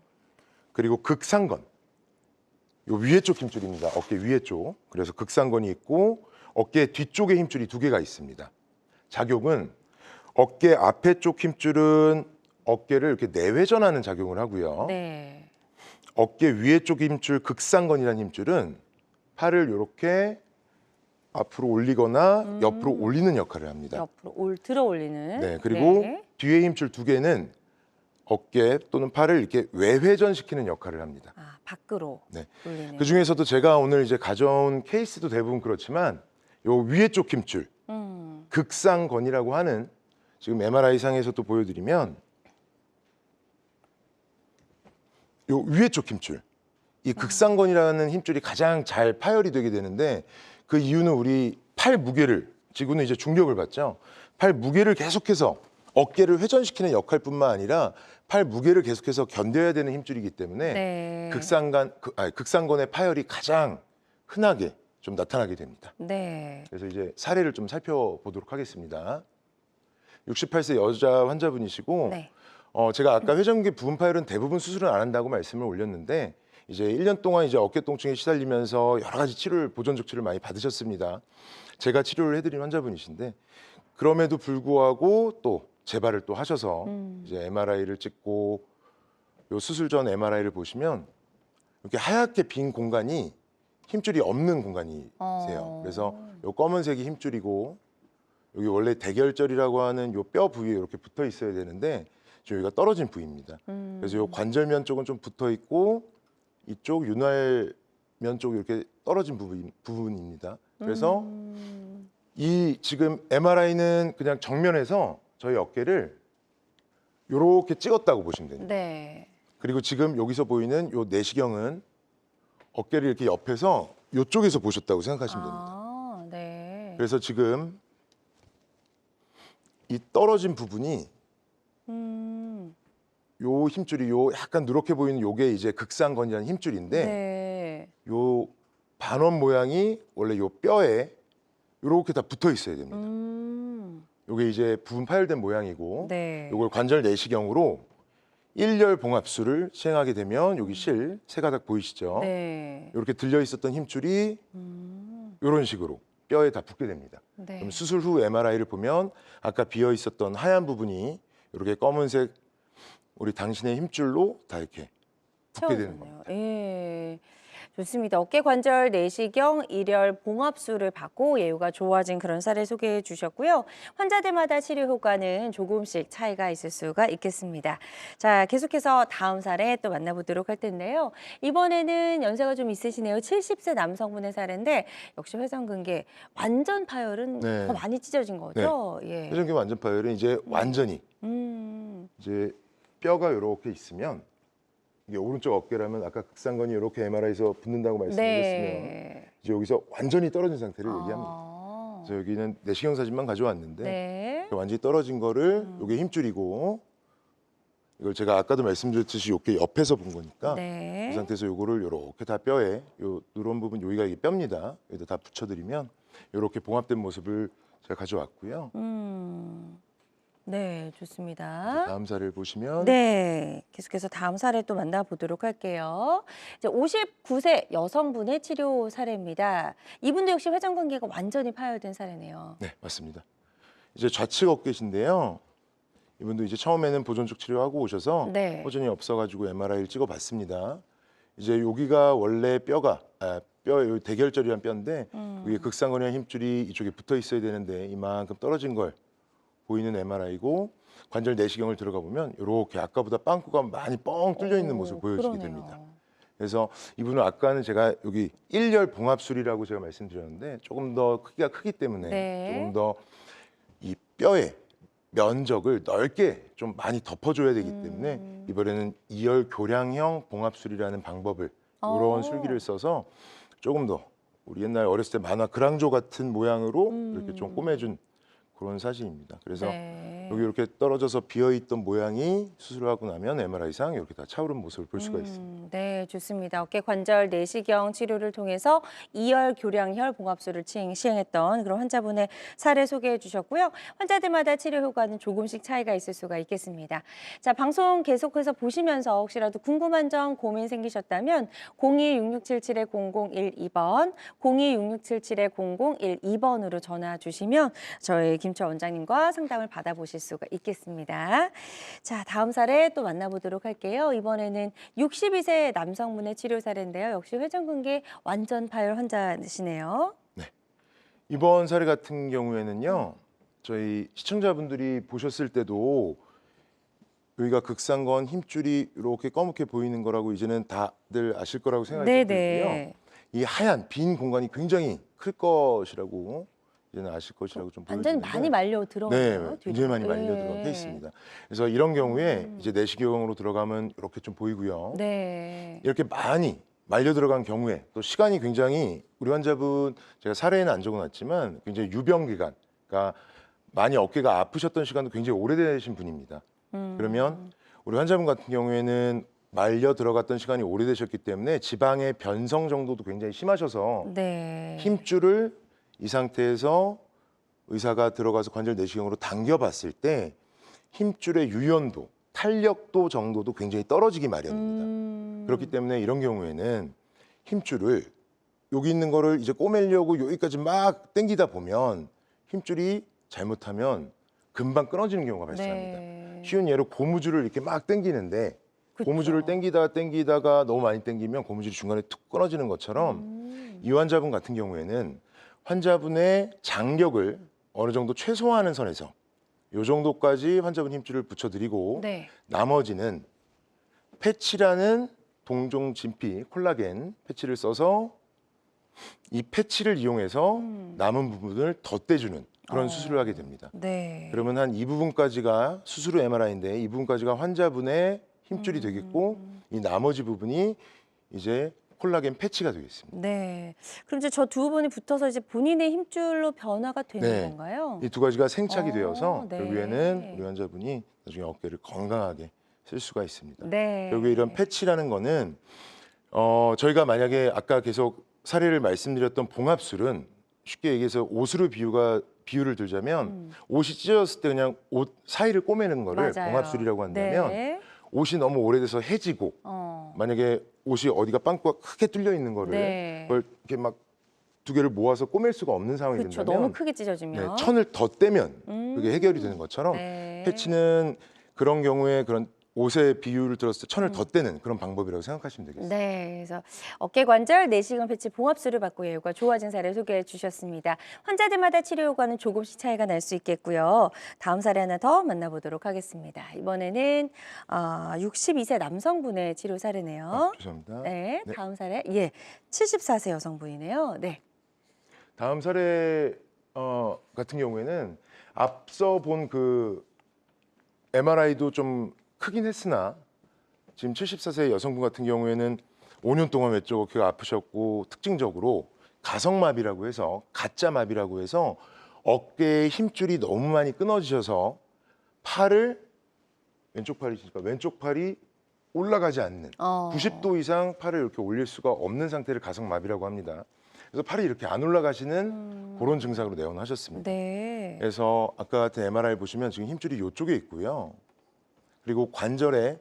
그리고 극상건, 요 위에 쪽 힘줄입니다. 어깨 위에 쪽. 그래서 극상건이 있고 어깨 뒤쪽에 힘줄이 2개가 있습니다. 작용은 어깨 앞에 쪽 힘줄은 어깨를 이렇게 내회전하는 작용을 하고요. 네. 어깨 위에 쪽 힘줄 극상건이라는 힘줄은 팔을 이렇게 앞으로 올리거나 옆으로 올리는 역할을 합니다. 옆으로 들어 올리는. 네, 그리고 네. 뒤에 힘줄 두 개는 어깨 또는 팔을 이렇게 외회전시키는 역할을 합니다. 아, 밖으로 네. 올리는. 그 중에서도 제가 오늘 이제 가져온 케이스도 대부분 그렇지만 요 위에 쪽 힘줄 극상건이라고 하는 지금 MRI 상에서도 보여드리면 요 위에 쪽 힘줄 이 극상건이라는 힘줄이 가장 잘 파열이 되게 되는데 그 이유는 우리 팔 무게를 지구는 이제 중력을 받죠. 팔 무게를 계속해서 어깨를 회전시키는 역할뿐만 아니라 팔 무게를 계속해서 견뎌야 되는 힘줄이기 때문에 네. 극상건의 파열이 가장 흔하게 좀 나타나게 됩니다. 네. 그래서 이제 사례를 좀 살펴보도록 하겠습니다. 68세 여자 환자분이시고 네. 제가 아까 회전근개 부분 파열은 대부분 수술은 안 한다고 말씀을 올렸는데 이제 1년 동안 이제 어깨 통증에 시달리면서 여러 가지 보존적 치료를 많이 받으셨습니다. 제가 치료를 해드린 환자분이신데 그럼에도 불구하고 또 재발을 또 하셔서 이제 MRI를 찍고 요 수술 전 MRI를 보시면 이렇게 하얗게 빈 공간이 힘줄이 없는 공간이세요. 그래서 요 검은색이 힘줄이고 여기 원래 대결절이라고 하는 요 뼈 부위에 이렇게 붙어 있어야 되는데 지금 여기가 떨어진 부위입니다. 그래서 요 관절면 쪽은 좀 붙어 있고 이쪽 윤활면 쪽이 이렇게 떨어진 부분입니다. 그래서 이 지금 MRI는 그냥 정면에서 저희 어깨를 이렇게 찍었다고 보시면 됩니다. 네. 그리고 지금 여기서 보이는 요 내시경은 어깨를 이렇게 옆에서 이쪽에서 보셨다고 생각하시면 됩니다. 아, 네. 그래서 지금 이 떨어진 부분이 요 힘줄이 요 약간 누렇게 보이는 요게 이제 극상건이라는 힘줄인데 네. 요 반원 모양이 원래 요 뼈에 이렇게 다 붙어 있어야 됩니다. 요게 이제 부분 파열된 모양이고 네. 요걸 관절 내시경으로 일렬 봉합술을 시행하게 되면 여기 세 가닥 보이시죠? 네. 이렇게 들려 있었던 힘줄이 이런 식으로 뼈에 다 붙게 됩니다. 네. 그럼 수술 후 MRI를 보면 아까 비어 있었던 하얀 부분이 이렇게 검은색 우리 당신의 힘줄로 다 이렇게 붙게 되는 채워졌네요. 겁니다. 예. 좋습니다. 어깨 관절 내시경 일열 봉합술을 받고 예후가 좋아진 그런 사례 소개해 주셨고요. 환자들마다 치료 효과는 조금씩 차이가 있을 수가 있겠습니다. 자, 계속해서 다음 사례 또 만나보도록 할 텐데요. 이번에는 연세가 좀 있으시네요. 70세 남성분의 사례인데 역시 회전근개 완전 파열은 네. 더 많이 찢어진 거죠? 예. 회전근개 완전 파열은 이제 완전히 이제 뼈가 이렇게 있으면 이게 오른쪽 어깨라면 아까 극상건이 이렇게 MRI에서 붙는다고 말씀드렸으면 네. 이제 여기서 완전히 떨어진 상태를 얘기합니다. 아. 그래서 여기는 내시경 사진만 가져왔는데 네. 완전히 떨어진 거를 이게 힘줄이고 이걸 제가 아까도 말씀드렸듯이 이렇게 옆에서 본 거니까 네. 이 상태에서 요거를 이렇게 다 뼈에 요 누런 부분 여기가 이게 뼈입니다. 여기다 다 붙여드리면 이렇게 봉합된 모습을 제가 가져왔고요. 네, 좋습니다. 다음 사례를 보시면 네, 계속해서 다음 사례 또 만나보도록 할게요. 이제 59세 여성분의 치료 사례입니다. 이분도 역시 회전근개가 완전히 파열된 사례네요. 네, 맞습니다. 이제 좌측 어깨신데요. 이분도 이제 처음에는 보존적 치료하고 오셔서 네. 호전이 없어가지고 MRI를 찍어봤습니다. 이제 여기가 원래 뼈 대결절이란 뼈인데 위에 극상근이라는 힘줄이 이쪽에 붙어 있어야 되는데 이만큼 떨어진 걸 보이는 MRI고 관절 내시경을 들어가 보면 이렇게 아까보다 빵꾸가 많이 뻥 뚫려 있는 모습을 보여지게 그러네요. 됩니다. 그래서 이분은 아까는 제가 여기 일렬 봉합술이라고 제가 말씀드렸는데 조금 더 크기가 크기 때문에 네. 조금 더 이 뼈의 면적을 넓게 좀 많이 덮어줘야 되기 때문에 이번에는 이열 교량형 봉합술이라는 방법을 이런 술기를 써서 조금 더 우리 옛날 어렸을 때 만화 그랑조 같은 모양으로 이렇게 좀 꼬매준 그런 사진입니다. 그래서 네. 여기 이렇게 떨어져서 비어있던 모양이 수술을 하고 나면 MRI상 이렇게 다 차오른 모습을 볼 수가 있습니다. 네, 좋습니다. 어깨 관절 내시경 치료를 통해서 이열 교량혈 봉합술을 시행했던 그런 환자분의 사례 소개해 주셨고요. 환자들마다 치료 효과는 조금씩 차이가 있을 수가 있겠습니다. 자, 방송 계속해서 보시면서 혹시라도 궁금한 점, 고민 생기셨다면 02-6677-0012번, 02-6677-0012번으로 전화 주시면 저희 김철 원장님과 상담을 받아보실 수가 있겠습니다. 자, 다음 사례 또 만나보도록 할게요. 이번에는 62세 남성분의 치료 사례인데요. 역시 회전근개 완전 파열 환자시네요. 이번 사례 같은 경우에는요. 저희 시청자분들이 보셨을 때도 여기가 극상건 힘줄이 이렇게 검게 보이는 거라고 이제는 다들 아실 거라고 생각이 들고요. 네네. 이 하얀 빈 공간이 굉장히 클 것이라고 이제는 아실 것이라고 좀 완전히 보여지는데 많이 말려 들어가요. 네, 굉장히 많이 말려 들어가 있습니다. 그래서 이런 경우에 이제 내시경으로 들어가면 이렇게 좀 보이고요. 네. 이렇게 많이 말려 들어간 경우에 또 시간이 굉장히 우리 환자분 제가 사례는 안 적어놨지만 굉장히 유병 기간, 그러니까 많이 어깨가 아프셨던 시간도 굉장히 오래되신 분입니다. 그러면 우리 환자분 같은 경우에는 말려 들어갔던 시간이 오래되셨기 때문에 지방의 변성 정도도 굉장히 심하셔서 네. 힘줄을 이 상태에서 의사가 들어가서 관절 내시경으로 당겨봤을 때 힘줄의 유연도, 탄력도 정도도 굉장히 떨어지기 마련입니다. 그렇기 때문에 이런 경우에는 힘줄을 여기 있는 거를 이제 꼬매려고 여기까지 막 당기다 보면 힘줄이 잘못하면 금방 끊어지는 경우가 발생합니다. 네. 쉬운 예로 고무줄을 이렇게 막 당기는데 그쵸. 고무줄을 당기다가 너무 많이 당기면 고무줄이 중간에 툭 끊어지는 것처럼 이 환자분 같은 경우에는 환자분의 장력을 어느 정도 최소화하는 선에서 이 정도까지 환자분 힘줄을 붙여드리고 네. 나머지는 패치라는 동종 진피 콜라겐 패치를 써서 이 패치를 이용해서 남은 부분을 덧대주는 그런 수술을 하게 됩니다. 네. 그러면 한 이 부분까지가 수술 후 MRI인데 이 부분까지가 환자분의 힘줄이 되겠고 이 나머지 부분이 이제 콜라겐 패치가 되겠습니다. 네. 그럼 이제 저 두 분이 붙어서 이제 본인의 힘줄로 변화가 되는 네. 건가요? 이 두 가지가 생착이 되어서 네. 결국에는 우리 환자분이 나중에 어깨를 건강하게 쓸 수가 있습니다. 네. 결국에 이런 패치라는 거는 저희가 만약에 아까 계속 사례를 말씀드렸던 봉합술은 쉽게 얘기해서 옷으로 비유를 들자면 옷이 찢어졌을 때 그냥 옷 사이를 꼬매는 거를 맞아요. 봉합술이라고 한다면 네. 옷이 너무 오래돼서 해지고 만약에 옷이 어디가 빵꾸가 크게 뚫려 있는 거를 네. 그걸 이렇게 막 두 개를 모아서 꼬맬 수가 없는 상황이 그렇죠. 된다면 너무 크게 찢어지면. 네, 천을 덧대면 그게 해결이 되는 것처럼 네. 패치는 그런 경우에 그런 옷의 비율을 들었을 때 천을 덧대는 그런 방법이라고 생각하시면 되겠습니다. 네, 그래서 어깨 관절 내시경 패치 봉합술을 받고 예후가 좋아진 사례 소개해 주셨습니다. 환자들마다 치료 효과는 조금씩 차이가 날 수 있겠고요. 다음 사례 하나 더 만나보도록 하겠습니다. 이번에는 62세 남성분의 치료 사례네요. 죄송합니다. 네, 네. 다음 사례 74세 여성분이네요. 네. 다음 사례 같은 경우에는 앞서 본 그 MRI도 좀 크긴 했으나 지금 74세 여성분 같은 경우에는 5년 동안 왼쪽 어깨가 아프셨고 특징적으로 가성마비라고 해서 가짜마비라고 해서 어깨의 힘줄이 너무 많이 끊어지셔서 팔을 왼쪽 팔이시니까 왼쪽 팔이 올라가지 않는 90도 이상 팔을 이렇게 올릴 수가 없는 상태를 가성마비라고 합니다. 그래서 팔이 이렇게 안 올라가시는 그런 증상으로 내원하셨습니다. 네. 그래서 아까 같은 MRI 보시면 지금 힘줄이 이쪽에 있고요. 그리고 관절에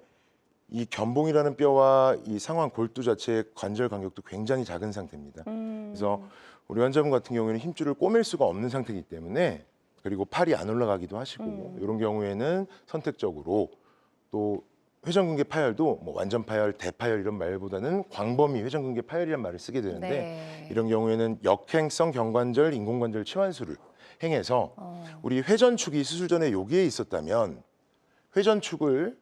이 견봉이라는 뼈와 이 상완 골두 자체의 관절 간격도 굉장히 작은 상태입니다. 그래서 우리 환자분 같은 경우에는 힘줄을 꼬맬 수가 없는 상태이기 때문에 그리고 팔이 안 올라가기도 하시고 이런 경우에는 선택적으로 또 회전근개 파열도 뭐 완전 파열, 대파열 이런 말보다는 광범위 회전근개 파열이라는 말을 쓰게 되는데 네. 이런 경우에는 역행성 경관절, 인공관절 치환술을 행해서 우리 회전축이 수술 전에 여기에 있었다면 회전축을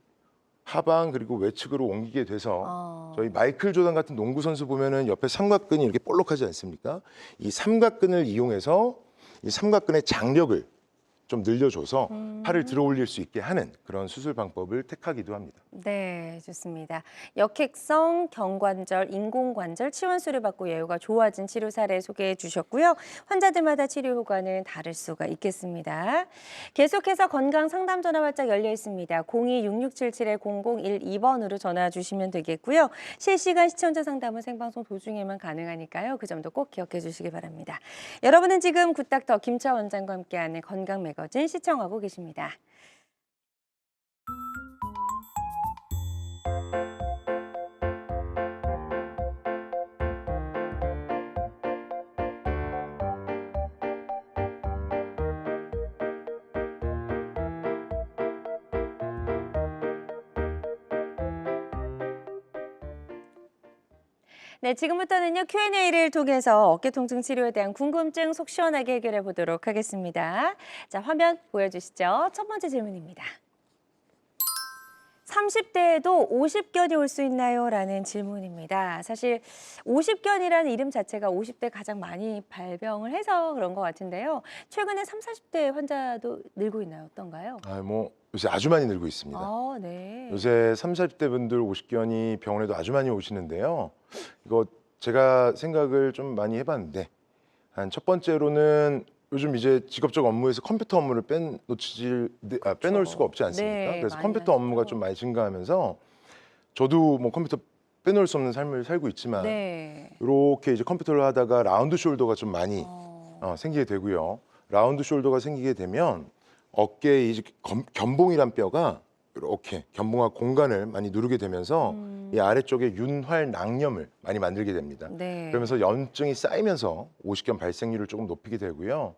하방 그리고 외측으로 옮기게 돼서 저희 마이클 조던 같은 농구 선수 보면은 옆에 삼각근이 이렇게 볼록하지 않습니까? 이 삼각근을 이용해서 이 삼각근의 장력을 좀 늘려줘서 팔을 들어 올릴 수 있게 하는 그런 수술 방법을 택하기도 합니다. 네, 좋습니다. 역행성 경관절, 인공관절 치환술을 받고 예후가 좋아진 치료 사례 소개해 주셨고요. 환자들마다 치료 효과는 다를 수가 있겠습니다. 계속해서 건강 상담 전화 활짝 열려 있습니다. 02-6677-0012번으로 전화 주시면 되겠고요. 실시간 시청자 상담은 생방송 도중에만 가능하니까요. 그 점도 꼭 기억해 주시기 바랍니다. 여러분은 지금 굿닥터 김차 원장과 함께하는 건강 매거진 시청하고 계십니다. 네, 지금부터는요, Q&A를 통해서 어깨 통증 치료에 대한 궁금증 속 시원하게 해결해 보도록 하겠습니다. 자, 화면 보여주시죠. 첫 번째 질문입니다. 30대에도 50견이 올 수 있나요? 라는 질문입니다. 사실 50견이라는 이름 자체가 50대 가장 많이 발병을 해서 그런 것 같은데요. 최근에 30, 40대 환자도 늘고 있나요? 어떤가요? 뭐 요새 아주 많이 늘고 있습니다. 아, 네. 요새 30, 40대 분들 50견이 병원에도 아주 많이 오시는데요. 이거 제가 생각을 좀 많이 해봤는데 한 첫 번째로는 요즘 이제 직업적 업무에서 컴퓨터 업무를 빼놓을 수가 없지 않습니까? 네, 그래서 많이 컴퓨터 업무가 하시죠. 좀 많이 증가하면서 저도 뭐 컴퓨터 빼놓을 수 없는 삶을 살고 있지만 네. 이렇게 이제 컴퓨터를 하다가 라운드 숄더가 좀 많이 생기게 되고요. 라운드 숄더가 생기게 되면 어깨에 이제 견봉이란 뼈가 이렇게 견봉과 공간을 많이 누르게 되면서 이 아래쪽에 윤활낭염을 많이 만들게 됩니다. 네. 그러면서 염증이 쌓이면서 오십견 발생률을 조금 높이게 되고요.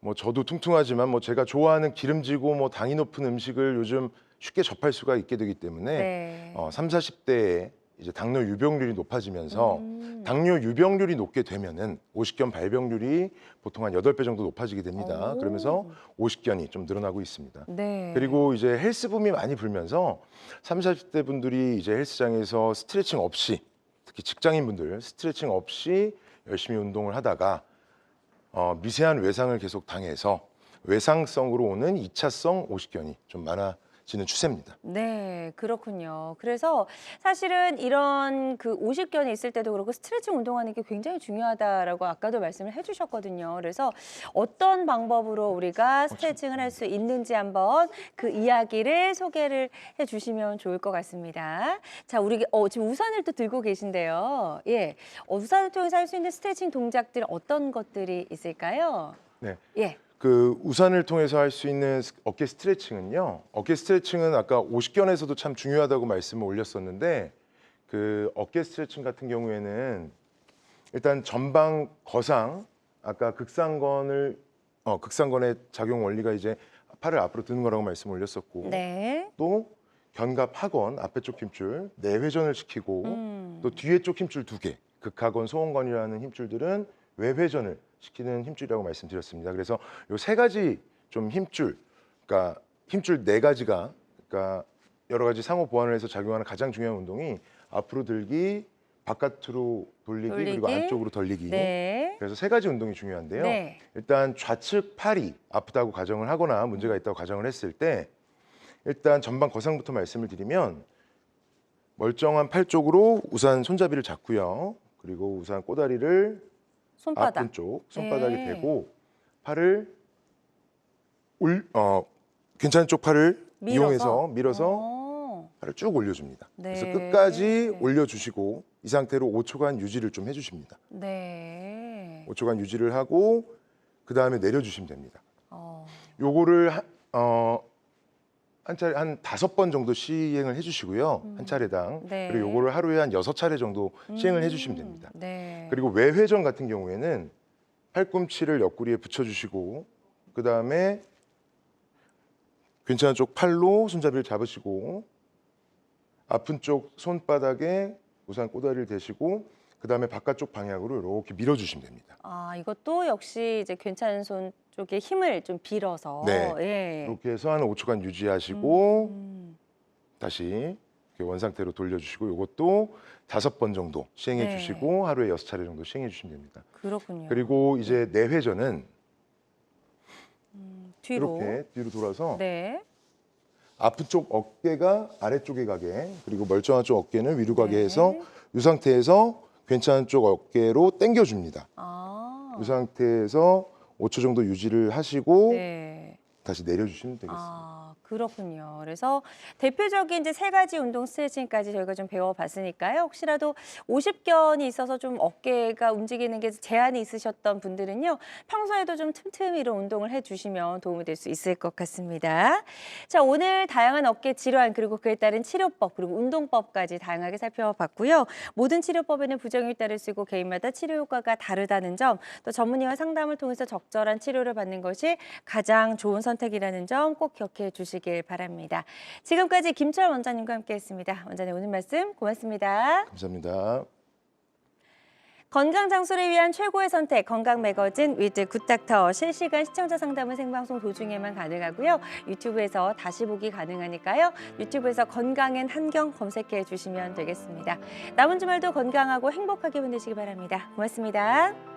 뭐 저도 퉁퉁하지만 뭐 제가 좋아하는 기름지고 뭐 당이 높은 음식을 요즘 쉽게 접할 수가 있게 되기 때문에 네. 30, 40대에 이제 당뇨 유병률이 높아지면서 당뇨 유병률이 높게 되면은 오십견 발병률이 보통 한 8배 정도 높아지게 됩니다. 오. 그러면서 오십견이 좀 늘어나고 있습니다. 네. 그리고 이제 헬스붐이 많이 불면서 30, 40대 분들이 이제 헬스장에서 스트레칭 없이 특히 직장인분들 스트레칭 없이 열심히 운동을 하다가 미세한 외상을 계속 당해서 외상성으로 오는 2차성 오십견이 좀 많아지는 추세입니다. 네, 그렇군요. 그래서 사실은 이런 그 50견이 있을 때도 그렇고 스트레칭 운동하는 게 굉장히 중요하다라고 아까도 말씀을 해주셨거든요. 그래서 어떤 방법으로 우리가 스트레칭을 할 수 있는지 한번 그 이야기를 소개를 해주시면 좋을 것 같습니다. 자, 우리 지금 우산을 또 들고 계신데요. 예, 우산을 통해서 할 수 있는 스트레칭 동작들 어떤 것들이 있을까요? 네. 예. 그 우산을 통해서 할 수 있는 어깨 스트레칭은요. 어깨 스트레칭은 아까 오십견에서도 참 중요하다고 말씀을 올렸었는데 그 어깨 스트레칭 같은 경우에는 일단 전방 거상 아까 극상건의 작용 원리가 이제 팔을 앞으로 드는 거라고 말씀을 올렸었고 네. 또 견갑 하건 앞에 쪽 힘줄 내회전을 시키고 또 뒤에 쪽 힘줄 2개 극하건 소원건이라는 힘줄들은 외회전을 시키는 힘줄이라고 말씀드렸습니다. 그래서 요 3가지 좀 힘줄, 그러니까 힘줄 4가지가 그러니까 여러 가지 상호 보완을 해서 작용하는 가장 중요한 운동이 앞으로 들기, 바깥으로 돌리기, 그리고 안쪽으로 돌리기. 네. 그래서 3가지 운동이 중요한데요. 네. 일단 좌측 팔이 아프다고 가정을 하거나 문제가 있다고 가정을 했을 때 일단 전방 거상부터 말씀을 드리면 멀쩡한 팔 쪽으로 우산 손잡이를 잡고요. 그리고 우산 꼬다리를 손바닥. 앞은 쪽 손바닥에 네. 대고 팔을 괜찮은 쪽 팔을 이용해서 밀어서 팔을 쭉 올려줍니다. 그래서 네. 끝까지 올려주시고 이 상태로 5초간 유지를 좀 해주십니다. 네. 5초간 유지를 하고 그 다음에 내려주시면 됩니다. 어. 요거를 한 차례 한 5번 정도 시행을 해주시고요. 한 차례당. 네. 그리고 요거를 하루에 한 6차례 정도 시행을 해주시면 됩니다. 네. 그리고 외회전 같은 경우에는 팔꿈치를 옆구리에 붙여주시고 그 다음에 괜찮은 쪽 팔로 손잡이를 잡으시고 아픈 쪽 손바닥에 우산 꼬다리를 대시고 그 다음에 바깥쪽 방향으로 이렇게 밀어주시면 됩니다. 아, 이것도 역시 이제 괜찮은 손 쪽에 힘을 좀 빌어서. 네. 예. 이렇게 해서 한 5초간 유지하시고 다시 이렇게 원상태로 돌려주시고 이것도 5번 정도 시행해 네. 주시고 하루에 6차례 정도 시행해 주시면 됩니다. 그렇군요. 그리고 이제 내회전은 뒤로. 이렇게 뒤로 돌아서 네. 아픈 쪽 어깨가 아래쪽에 가게 그리고 멀쩡한 쪽 어깨는 위로 가게 네. 해서 이 상태에서 괜찮은 쪽 어깨로 당겨줍니다. 아. 이 상태에서 5초 정도 유지를 하시고 네. 다시 내려주시면 되겠습니다. 아, 그렇군요. 그래서 대표적인 이제 3가지 운동 스트레칭까지 저희가 좀 배워봤으니까요. 혹시라도 50견이 있어서 좀 어깨가 움직이는 게 제한이 있으셨던 분들은요. 평소에도 좀 틈틈이 이런 운동을 해주시면 도움이 될 수 있을 것 같습니다. 자, 오늘 다양한 어깨 질환 그리고 그에 따른 치료법 그리고 운동법까지 다양하게 살펴봤고요. 모든 치료법에는 부작용이 따를 수 있고 개인마다 치료 효과가 다르다는 점, 또 전문의와 상담을 통해서 적절한 치료를 받는 것이 가장 좋은 선택이라는 점 꼭 기억해 주시길 바랍니다. 지금까지 김철 원장님과 함께했습니다. 원장님 오늘 말씀 고맙습니다. 감사합니다. 건강 장수를 위한 최고의 선택 건강 매거진 위즈 굿닥터 실시간 시청자 상담은 생방송 도중에만 가능하고요. 유튜브에서 다시 보기 가능하니까요. 유튜브에서 건강엔 한경 검색해 주시면 되겠습니다. 남은 주말도 건강하고 행복하게 보내시기 바랍니다. 고맙습니다.